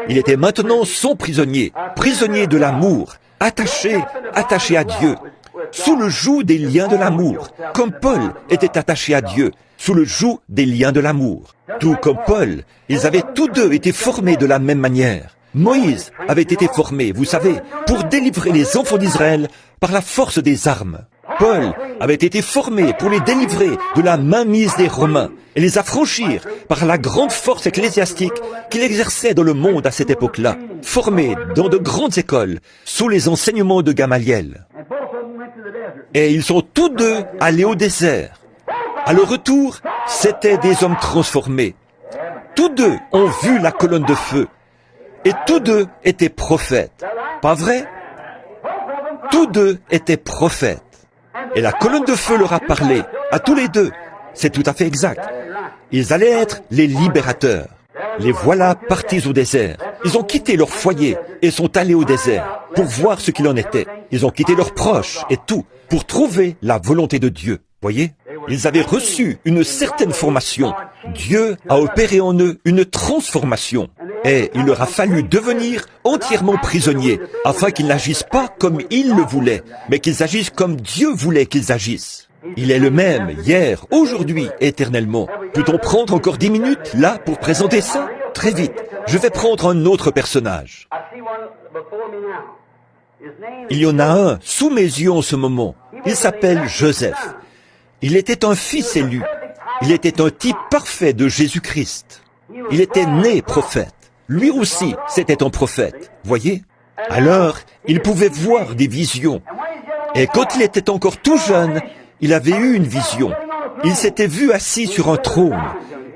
Il était maintenant son prisonnier, prisonnier de l'amour, attaché à Dieu, sous le joug des liens de l'amour, comme Paul était attaché à Dieu, sous le joug des liens de l'amour. Tout comme Paul, ils avaient tous deux été formés de la même manière. Moïse avait été formé, vous savez, pour délivrer les enfants d'Israël par la force des armes. Paul avait été formé pour les délivrer de la mainmise des Romains et les affranchir par la grande force ecclésiastique qu'il exerçait dans le monde à cette époque-là, formé dans de grandes écoles, sous les enseignements de Gamaliel. Et ils sont tous deux allés au désert. À leur retour, c'étaient des hommes transformés. Tous deux ont vu la colonne de feu. Et tous deux étaient prophètes. Pas vrai? Tous deux étaient prophètes. Et la colonne de feu leur a parlé, à tous les deux. C'est tout à fait exact. Ils allaient être les libérateurs. Les voilà partis au désert. Ils ont quitté leur foyer et sont allés au désert pour voir ce qu'il en était. Ils ont quitté leurs proches et tout pour trouver la volonté de Dieu. Voyez? Ils avaient reçu une certaine formation. Dieu a opéré en eux une transformation. Et il leur a fallu devenir entièrement prisonniers, afin qu'ils n'agissent pas comme ils le voulaient, mais qu'ils agissent comme Dieu voulait qu'ils agissent. Il est le même, hier, aujourd'hui, éternellement. Peut-on prendre encore 10 minutes, là, pour présenter ça? Très vite. Je vais prendre un autre personnage. Il y en a un sous mes yeux en ce moment. Il s'appelle Joseph. Il était un fils élu. Il était un type parfait de Jésus-Christ. Il était né prophète. Lui aussi, c'était un prophète. Voyez? Alors, il pouvait voir des visions. Et quand il était encore tout jeune, il avait eu une vision. Il s'était vu assis sur un trône.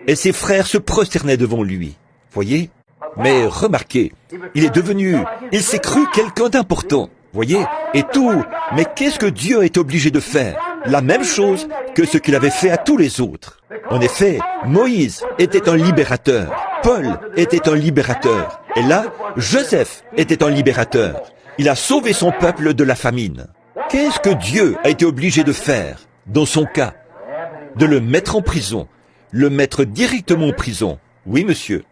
Et ses frères se prosternaient devant lui. Voyez? Mais remarquez, il s'est cru quelqu'un d'important. Voyez? Et tout. Mais qu'est-ce que Dieu est obligé de faire? La même chose que ce qu'il avait fait à tous les autres. En effet, Moïse était un libérateur. Paul était un libérateur. Et là, Joseph était un libérateur. Il a sauvé son peuple de la famine. Qu'est-ce que Dieu a été obligé de faire dans son cas? De le mettre en prison. Le mettre directement en prison. Oui, monsieur.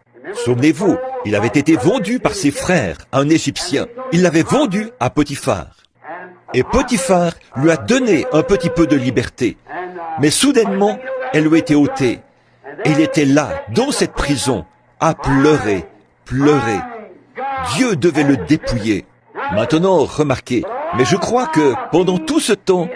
Souvenez-vous, il avait été vendu par ses frères à un Égyptien. Il l'avait vendu à Potiphar. Et Potiphar lui a donné un petit peu de liberté. Mais soudainement, elle lui a été ôtée. Et il était là, dans cette prison, à pleurer, pleurer. Dieu devait le dépouiller. Maintenant, remarquez, mais je crois que pendant tout ce temps,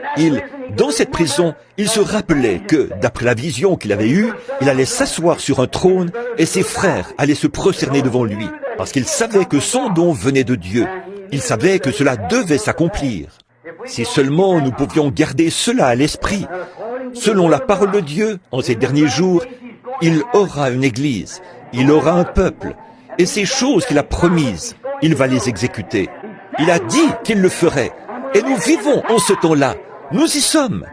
dans cette prison, il se rappelait que, d'après la vision qu'il avait eue, il allait s'asseoir sur un trône et ses frères allaient se prosterner devant lui, parce qu'il savait que son don venait de Dieu. Il savait que cela devait s'accomplir. Si seulement nous pouvions garder cela à l'esprit, selon la parole de Dieu, en ces derniers jours, il aura une église, il aura un peuple, et ces choses qu'il a promises, il va les exécuter. Il a dit qu'il le ferait, et nous vivons en ce temps-là. Nous y sommes.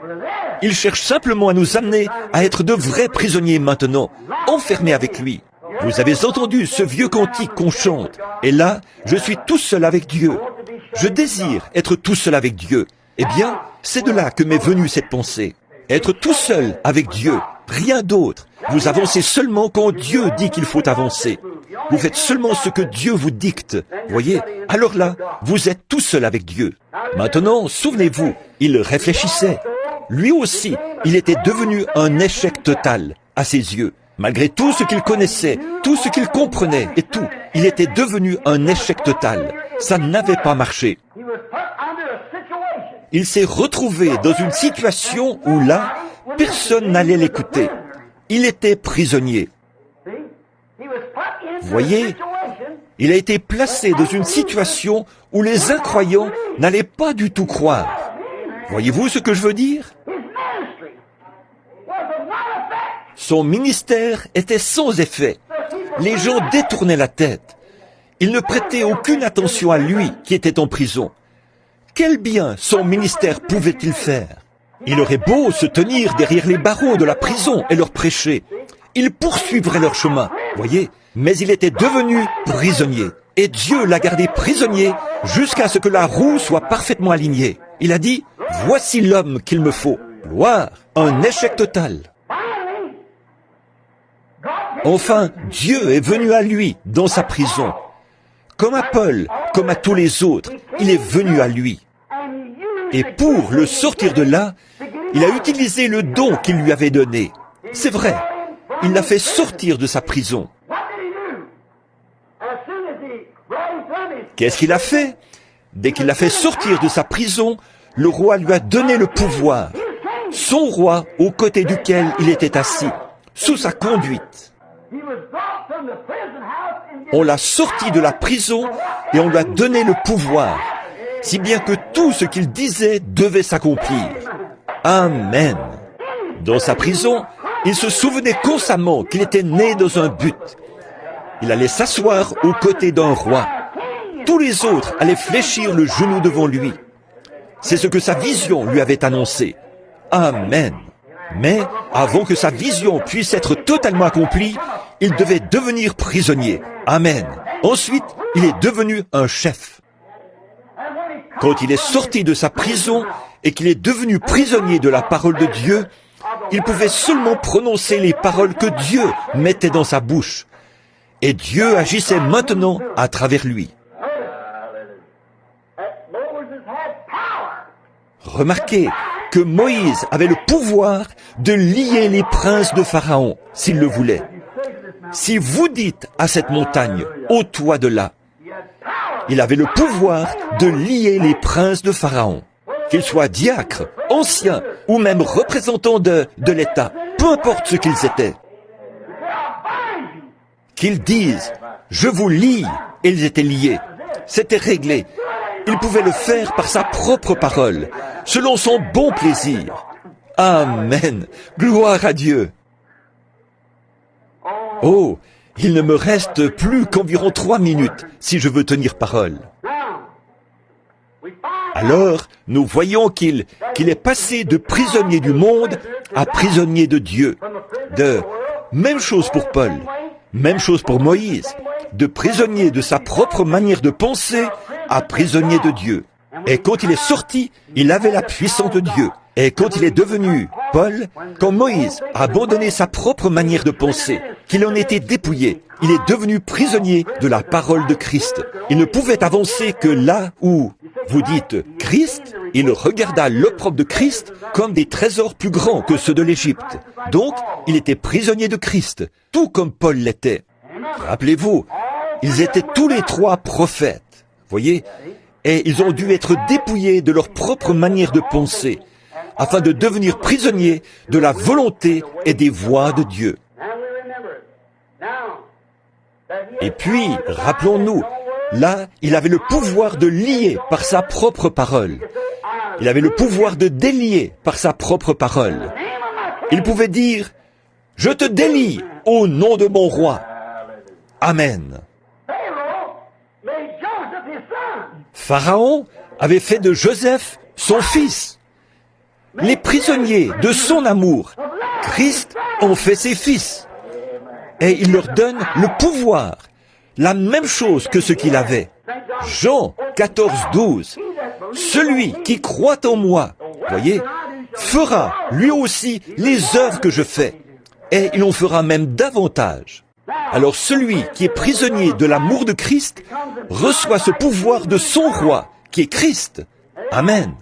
Il cherche simplement à nous amener à être de vrais prisonniers maintenant, enfermés avec lui. Vous avez entendu ce vieux cantique qu'on chante. Et là, je suis tout seul avec Dieu. Je désire être tout seul avec Dieu. Eh bien, c'est de là que m'est venue cette pensée. Être tout seul avec Dieu, rien d'autre. Vous avancez seulement quand Dieu dit qu'il faut avancer. Vous faites seulement ce que Dieu vous dicte. Voyez, alors là, vous êtes tout seul avec Dieu. Maintenant, souvenez-vous, il réfléchissait. Lui aussi, il était devenu un échec total à ses yeux. Malgré tout ce qu'il connaissait, tout ce qu'il comprenait et tout, il était devenu un échec total. Ça n'avait pas marché. Il s'est retrouvé dans une situation où là, personne n'allait l'écouter. Il était prisonnier. Vous voyez, il a été placé dans une situation où les incroyants n'allaient pas du tout croire. Voyez-vous ce que je veux dire? Son ministère était sans effet. Les gens détournaient la tête. Ils ne prêtaient aucune attention à lui qui était en prison. Quel bien son ministère pouvait-il faire? Il aurait beau se tenir derrière les barreaux de la prison et leur prêcher. Ils poursuivraient leur chemin, voyez, mais il était devenu prisonnier. Et Dieu l'a gardé prisonnier jusqu'à ce que la roue soit parfaitement alignée. Il a dit, voici l'homme qu'il me faut. Gloire, un échec total. Enfin, Dieu est venu à lui dans sa prison. Comme à Paul, comme à tous les autres, il est venu à lui. Et pour le sortir de là, il a utilisé le don qu'il lui avait donné. C'est vrai, il l'a fait sortir de sa prison. Qu'est-ce qu'il a fait? Dès qu'il l'a fait sortir de sa prison, le roi lui a donné le pouvoir. Son roi au côté duquel il était assis, sous sa conduite. On l'a sorti de la prison et on lui a donné le pouvoir, si bien que tout ce qu'il disait devait s'accomplir. Amen. Dans sa prison, il se souvenait constamment qu'il était né dans un but. Il allait s'asseoir aux côtés d'un roi. Tous les autres allaient fléchir le genou devant lui. C'est ce que sa vision lui avait annoncé. Amen. Mais avant que sa vision puisse être totalement accomplie, il devait devenir prisonnier. Amen. Ensuite, il est devenu un chef. Quand il est sorti de sa prison et qu'il est devenu prisonnier de la parole de Dieu, il pouvait seulement prononcer les paroles que Dieu mettait dans sa bouche. Et Dieu agissait maintenant à travers lui. Remarquez que Moïse avait le pouvoir de lier les princes de Pharaon, s'il le voulait. Si vous dites à cette montagne, ôte-toi de là, il avait le pouvoir de lier les princes de Pharaon, qu'ils soient diacres, anciens ou même représentants de l'État, peu importe ce qu'ils étaient. Qu'ils disent, je vous lie, et ils étaient liés. C'était réglé. Il pouvait le faire par sa propre parole, selon son bon plaisir. Amen. Gloire à Dieu. Oh, il ne me reste plus qu'environ 3 minutes si je veux tenir parole. Alors, nous voyons qu'il est passé de prisonnier du monde à prisonnier de Dieu. Même chose pour Paul, même chose pour Moïse, de prisonnier de sa propre manière de penser à prisonnier de Dieu. Et quand il est sorti, il avait la puissance de Dieu. Et quand il est devenu Paul, quand Moïse a abandonné sa propre manière de penser, qu'il en était dépouillé, il est devenu prisonnier de la parole de Christ. Il ne pouvait avancer que là où, vous dites Christ, il regarda l'opprobre de Christ comme des trésors plus grands que ceux de l'Égypte. Donc, il était prisonnier de Christ, tout comme Paul l'était. Rappelez-vous, ils étaient tous les 3 prophètes, voyez, et ils ont dû être dépouillés de leur propre manière de penser, afin de devenir prisonniers de la volonté et des voies de Dieu. Et puis, rappelons-nous, là, il avait le pouvoir de lier par sa propre parole. Il avait le pouvoir de délier par sa propre parole. Il pouvait dire, « Je te délie au nom de mon roi. » Amen. Pharaon avait fait de Joseph son fils. Les prisonniers de son amour, Christ, ont fait ses fils. et il leur donne le pouvoir, la même chose que ce qu'il avait. Jean 14, 12. Celui qui croit en moi, voyez, fera lui aussi les œuvres que je fais, et il en fera même davantage. Alors celui qui est prisonnier de l'amour de Christ reçoit ce pouvoir de son roi, qui est Christ. Amen.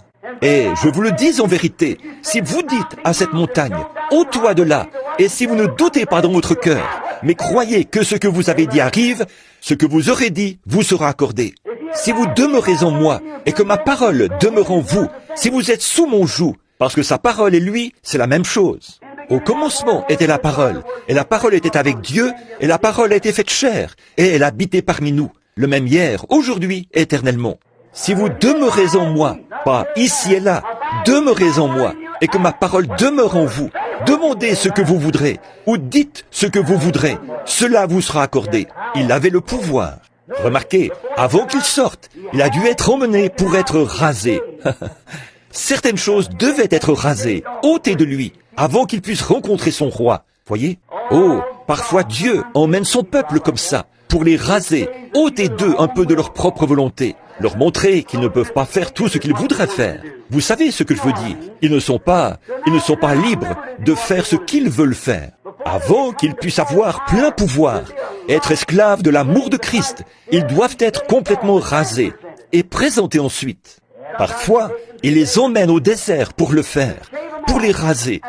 Et je vous le dis en vérité, si vous dites à cette montagne, ôte-toi de là, et si vous ne doutez pas dans votre cœur, mais croyez que ce que vous avez dit arrive, ce que vous aurez dit vous sera accordé. Si vous demeurez en moi, et que ma parole demeure en vous, si vous êtes sous mon joug, parce que sa parole et lui, c'est la même chose. Au commencement était la parole, et la parole était avec Dieu, et la parole a été faite chair, et elle habitait parmi nous, le même hier, aujourd'hui, éternellement. Si vous demeurez en moi, pas ici et là, demeurez en moi, et que ma parole demeure en vous, demandez ce que vous voudrez, ou dites ce que vous voudrez, cela vous sera accordé. Il avait le pouvoir. Remarquez, avant qu'il sorte, il a dû être emmené pour être rasé. Certaines choses devaient être rasées, ôtées de lui, avant qu'il puisse rencontrer son roi. Voyez? Oh, parfois Dieu emmène son peuple comme ça, pour les raser, ôter d'eux un peu de leur propre volonté, leur montrer qu'ils ne peuvent pas faire tout ce qu'ils voudraient faire. Vous savez ce que je veux dire? Ils ne sont pas libres de faire ce qu'ils veulent faire. Avant qu'ils puissent avoir plein pouvoir, être esclaves de l'amour de Christ, ils doivent être complètement rasés et présentés ensuite. Parfois, il les emmène au désert pour le faire, pour les raser.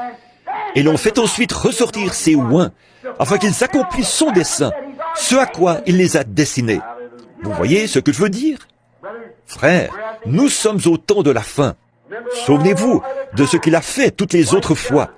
Et l'on fait ensuite ressortir ses oins, afin qu'ils accomplissent son dessein, ce à quoi il les a destinés. Vous voyez ce que je veux dire? Frères, nous sommes au temps de la fin. Souvenez-vous de ce qu'il a fait toutes les autres fois.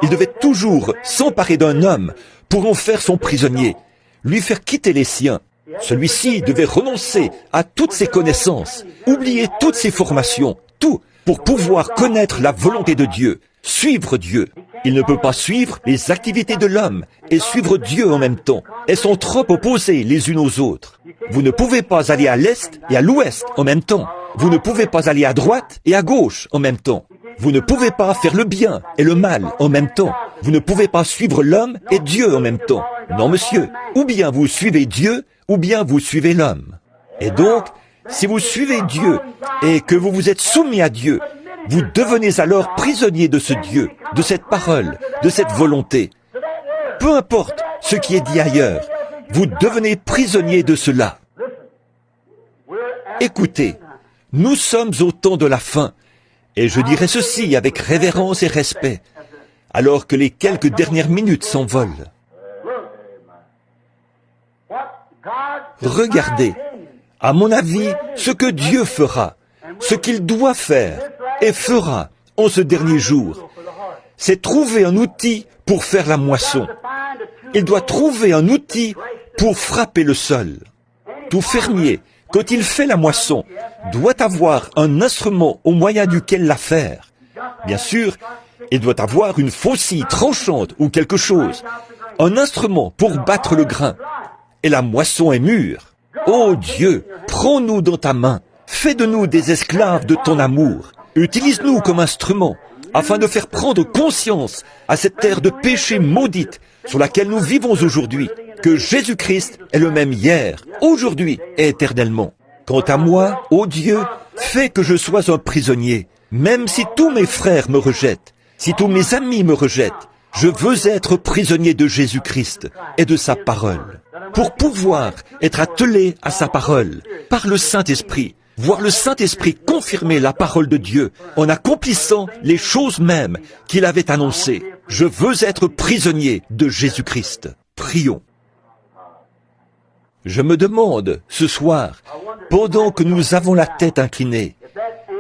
Il devait toujours s'emparer d'un homme pour en faire son prisonnier, lui faire quitter les siens. Celui-ci devait renoncer à toutes ses connaissances, oublier toutes ses formations, tout, pour pouvoir connaître la volonté de Dieu, suivre Dieu. Il ne peut pas suivre les activités de l'homme et suivre Dieu en même temps. Elles sont trop opposées les unes aux autres. Vous ne pouvez pas aller à l'est et à l'ouest en même temps. Vous ne pouvez pas aller à droite et à gauche en même temps. Vous ne pouvez pas faire le bien et le mal en même temps. Vous ne pouvez pas suivre l'homme et Dieu en même temps. Non, monsieur. Ou bien vous suivez Dieu, ou bien vous suivez l'homme. Et donc, si vous suivez Dieu et que vous vous êtes soumis à Dieu, vous devenez alors prisonnier de ce Dieu, de cette parole, de cette volonté. Peu importe ce qui est dit ailleurs, vous devenez prisonnier de cela. Écoutez, nous sommes au temps de la fin, et je dirai ceci avec révérence et respect, alors que les quelques dernières minutes s'envolent. Regardez, à mon avis, ce que Dieu fera, ce qu'il doit faire et fera en ce dernier jour, c'est trouver un outil pour faire la moisson. Il doit trouver un outil pour frapper le sol. Tout fermier, quand il fait la moisson, doit avoir un instrument au moyen duquel la faire. Bien sûr, il doit avoir une faucille tranchante ou quelque chose, un instrument pour battre le grain. Et la moisson est mûre. Ô Dieu, prends-nous dans ta main, fais de nous des esclaves de ton amour. Utilise-nous comme instruments, afin de faire prendre conscience à cette terre de péché maudite sur laquelle nous vivons aujourd'hui, que Jésus-Christ est le même hier, aujourd'hui et éternellement. Quant à moi, ô Dieu, fais que je sois un prisonnier, même si tous mes frères me rejettent, si tous mes amis me rejettent. Je veux être prisonnier de Jésus-Christ et de sa parole, pour pouvoir être attelé à sa parole, par le Saint-Esprit, voir le Saint-Esprit confirmer la parole de Dieu en accomplissant les choses mêmes qu'il avait annoncées. Je veux être prisonnier de Jésus-Christ. Prions. Je me demande, ce soir, pendant que nous avons la tête inclinée,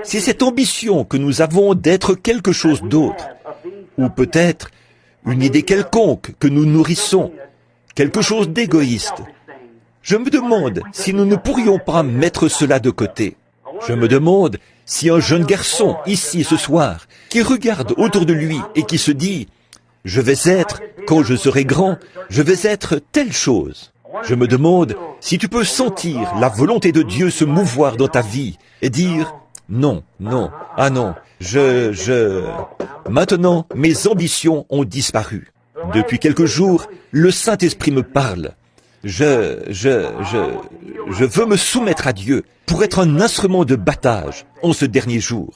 si cette ambition que nous avons d'être quelque chose d'autre, ou peut-être une idée quelconque que nous nourrissons, quelque chose d'égoïste, je me demande si nous ne pourrions pas mettre cela de côté. Je me demande si un jeune garçon, ici ce soir, qui regarde autour de lui et qui se dit « Je vais être, quand je serai grand, je vais être telle chose ». Je me demande si tu peux sentir la volonté de Dieu se mouvoir dans ta vie et dire « Non, non, ah non, maintenant mes ambitions ont disparu. Depuis quelques jours, le Saint-Esprit me parle. Je veux me soumettre à Dieu pour être un instrument de battage en ce dernier jour.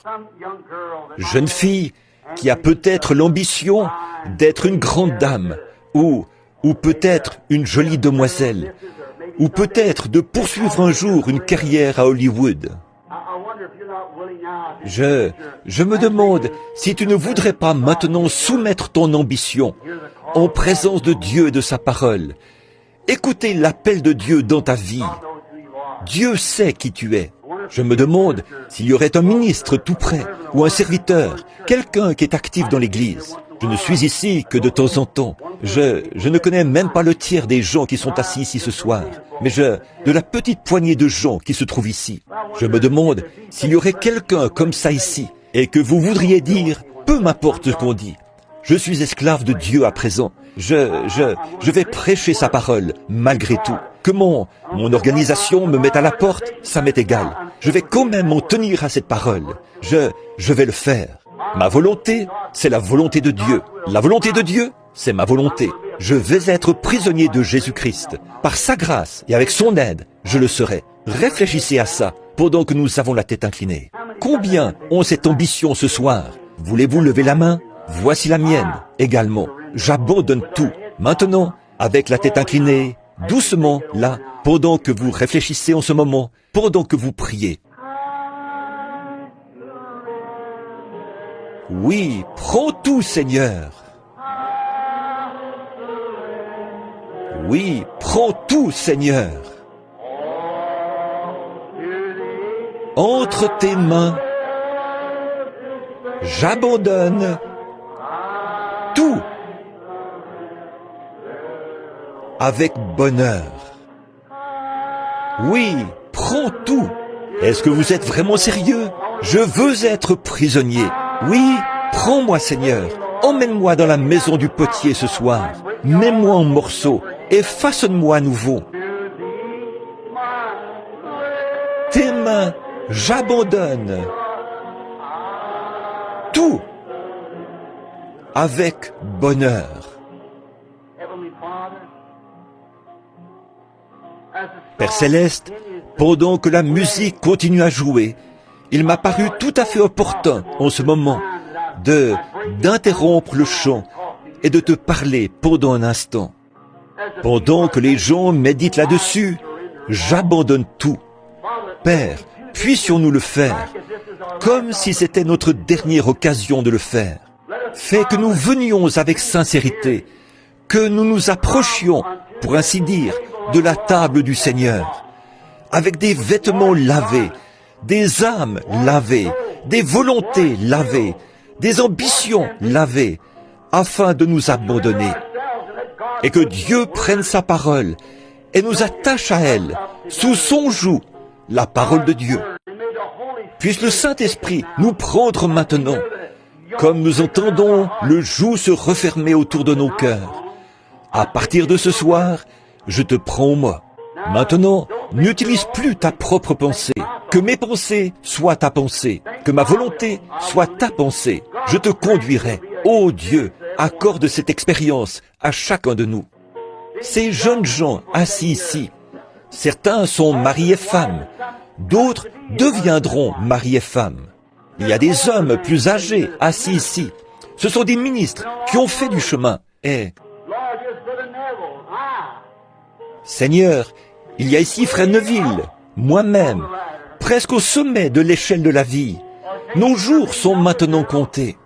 Jeune fille qui a peut-être l'ambition d'être une grande dame, ou peut-être une jolie demoiselle, ou peut-être de poursuivre un jour une carrière à Hollywood. Je me demande si tu ne voudrais pas maintenant soumettre ton ambition en présence de Dieu et de sa parole. Écoutez l'appel de Dieu dans ta vie. Dieu sait qui tu es. Je me demande s'il y aurait un ministre tout près, ou un serviteur, quelqu'un qui est actif dans l'Église. Je ne suis ici que de temps en temps. Je ne connais même pas le tiers des gens qui sont assis ici ce soir, mais de la petite poignée de gens qui se trouvent ici. Je me demande s'il y aurait quelqu'un comme ça ici, et que vous voudriez dire, peu m'importe ce qu'on dit. Je suis esclave de Dieu à présent. Je vais prêcher sa parole, malgré tout. Que mon organisation me mette à la porte, ça m'est égal. Je vais quand même m'en tenir à cette parole. Je vais le faire. Ma volonté, c'est la volonté de Dieu. La volonté de Dieu, c'est ma volonté. Je vais être prisonnier de Jésus-Christ. Par sa grâce et avec son aide, je le serai. Réfléchissez à ça pendant que nous avons la tête inclinée. Combien ont cette ambition ce soir? Voulez-vous lever la main? Voici la mienne également. J'abandonne tout. Maintenant, avec la tête inclinée, doucement, là, pendant que vous réfléchissez en ce moment, pendant que vous priez. Oui, prends tout, Seigneur. Oui, prends tout, Seigneur. Entre tes mains, j'abandonne tout avec bonheur. Oui, prends tout. Est-ce que vous êtes vraiment sérieux? Je veux être prisonnier. Oui, prends-moi, Seigneur. Emmène-moi dans la maison du potier ce soir. Mets-moi en morceaux et façonne-moi à nouveau. Tes mains, j'abandonne tout avec bonheur. Père Céleste, pendant que la musique continue à jouer, il m'a paru tout à fait opportun en ce moment d'interrompre le chant et de te parler pendant un instant. Pendant que les gens méditent là-dessus, j'abandonne tout. Père, puissions-nous le faire, comme si c'était notre dernière occasion de le faire. Fais que nous venions avec sincérité, que nous nous approchions, pour ainsi dire, de la table du Seigneur, avec des vêtements lavés, des âmes lavées, des volontés lavées, des ambitions lavées, afin de nous abandonner. Et que Dieu prenne sa parole et nous attache à elle, sous son joug, la parole de Dieu. Puisse le Saint-Esprit nous prendre maintenant, comme nous entendons le joug se refermer autour de nos cœurs. À partir de ce soir, je te prends moi. Maintenant, n'utilise plus ta propre pensée. Que mes pensées soient ta pensée. Que ma volonté soit ta pensée. Je te conduirai. Ô Dieu, accorde cette expérience à chacun de nous. Ces jeunes gens assis ici, certains sont maris et femmes. D'autres deviendront maris et femmes. Il y a des hommes plus âgés assis ici. Ce sont des ministres qui ont fait du chemin. Et Seigneur, il y a ici Frère Neville, moi-même, presque au sommet de l'échelle de la vie. Nos jours sont maintenant comptés.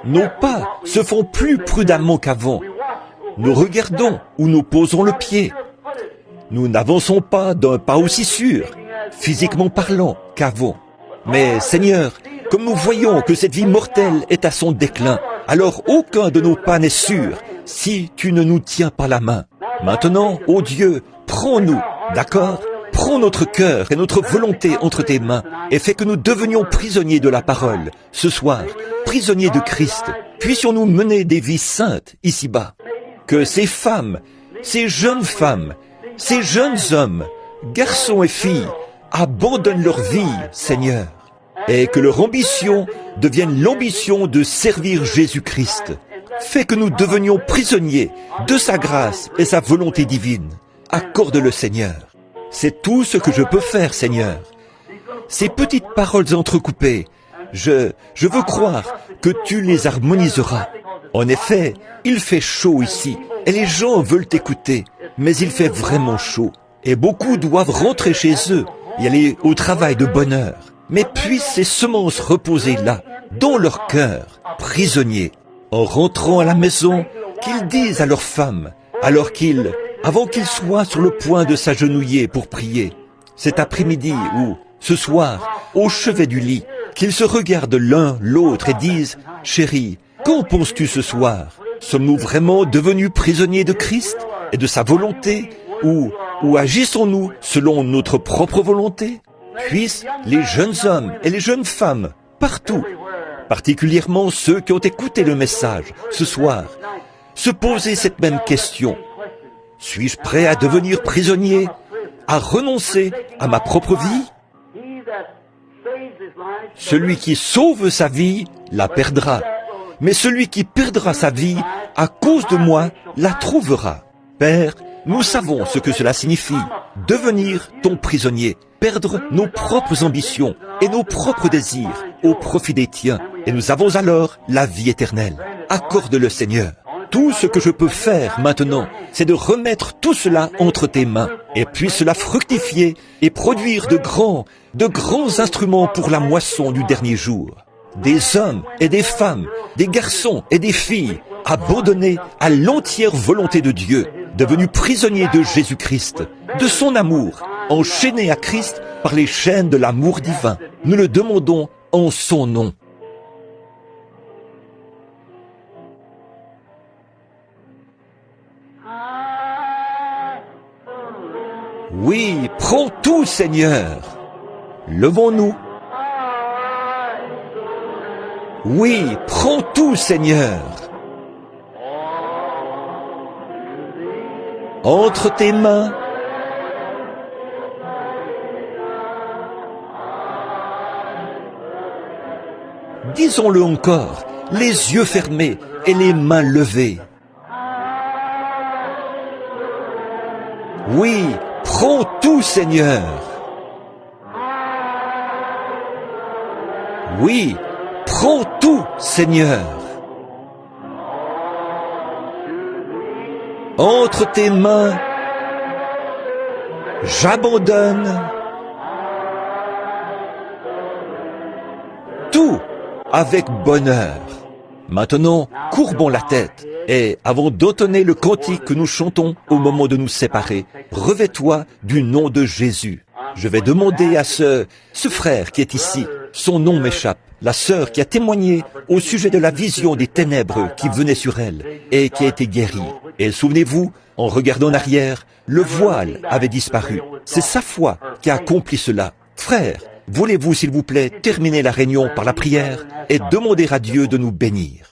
Nos pas se font plus prudemment qu'avant. Nous regardons où nous posons le pied. Nous n'avançons pas d'un pas aussi sûr, physiquement parlant, qu'avant. Mais Seigneur, comme nous voyons que cette vie mortelle est à son déclin, alors aucun de nos pas n'est sûr si tu ne nous tiens pas la main. Maintenant, ô Dieu, prends-nous, d'accord? Prends notre cœur et notre volonté entre tes mains et fais que nous devenions prisonniers de la parole, ce soir, prisonniers de Christ. Puissions-nous mener des vies saintes ici-bas. Que ces femmes, ces jeunes femmes, ces jeunes hommes, garçons et filles, abandonnent leur vie, Seigneur. et que leur ambition devienne l'ambition de servir Jésus-Christ. Fais que nous devenions prisonniers de sa grâce et sa volonté divine. Accorde-le, Seigneur. C'est tout ce que je peux faire, Seigneur. Ces petites paroles entrecoupées, je veux croire que tu les harmoniseras. En effet, il fait chaud ici, et les gens veulent écouter, mais il fait vraiment chaud. Et beaucoup doivent rentrer chez eux et aller au travail de bonne heure. Mais puissent ces semences reposer là, dans leur cœur, prisonniers, en rentrant à la maison, qu'ils disent à leurs femmes, avant qu'ils soient sur le point de s'agenouiller pour prier, cet après-midi ou ce soir, au chevet du lit, qu'ils se regardent l'un l'autre et disent, « Chérie, qu'en penses-tu ce soir? Sommes-nous vraiment devenus prisonniers de Christ et de sa volonté, ou agissons-nous selon notre propre volonté? » Puissent les jeunes hommes et les jeunes femmes, partout, particulièrement ceux qui ont écouté le message ce soir, se poser cette même question. Suis-je prêt à devenir prisonnier, à renoncer à ma propre vie? Celui qui sauve sa vie la perdra, mais celui qui perdra sa vie à cause de moi la trouvera. Père, nous savons ce que cela signifie, devenir ton prisonnier, perdre nos propres ambitions et nos propres désirs au profit des tiens, et nous avons alors la vie éternelle. Accorde-le, Seigneur. Tout ce que je peux faire maintenant, c'est de remettre tout cela entre tes mains, et puis cela fructifier et produire de grands instruments pour la moisson du dernier jour. Des hommes et des femmes, des garçons et des filles, abandonnés à l'entière volonté de Dieu, devenus prisonniers de Jésus-Christ, de son amour, enchaînés à Christ par les chaînes de l'amour divin. Nous le demandons en son nom. Oui, prends tout, Seigneur. Levons-nous. Oui, prends tout, Seigneur. Entre tes mains, disons-le encore, les yeux fermés et les mains levées. Oui, prends tout, Seigneur. Oui, prends tout, Seigneur. Entre tes mains, j'abandonne tout avec bonheur. Maintenant, courbons la tête et, avant d'entonner le cantique que nous chantons au moment de nous séparer, revêt-toi du nom de Jésus. Je vais demander à ce frère qui est ici, son nom m'échappe, la sœur qui a témoigné au sujet de la vision des ténèbres qui venait sur elle et qui a été guérie. Et souvenez-vous, en regardant en arrière, le voile avait disparu. C'est sa foi qui a accompli cela. Frère, voulez-vous s'il vous plaît terminer la réunion par la prière et demander à Dieu de nous bénir?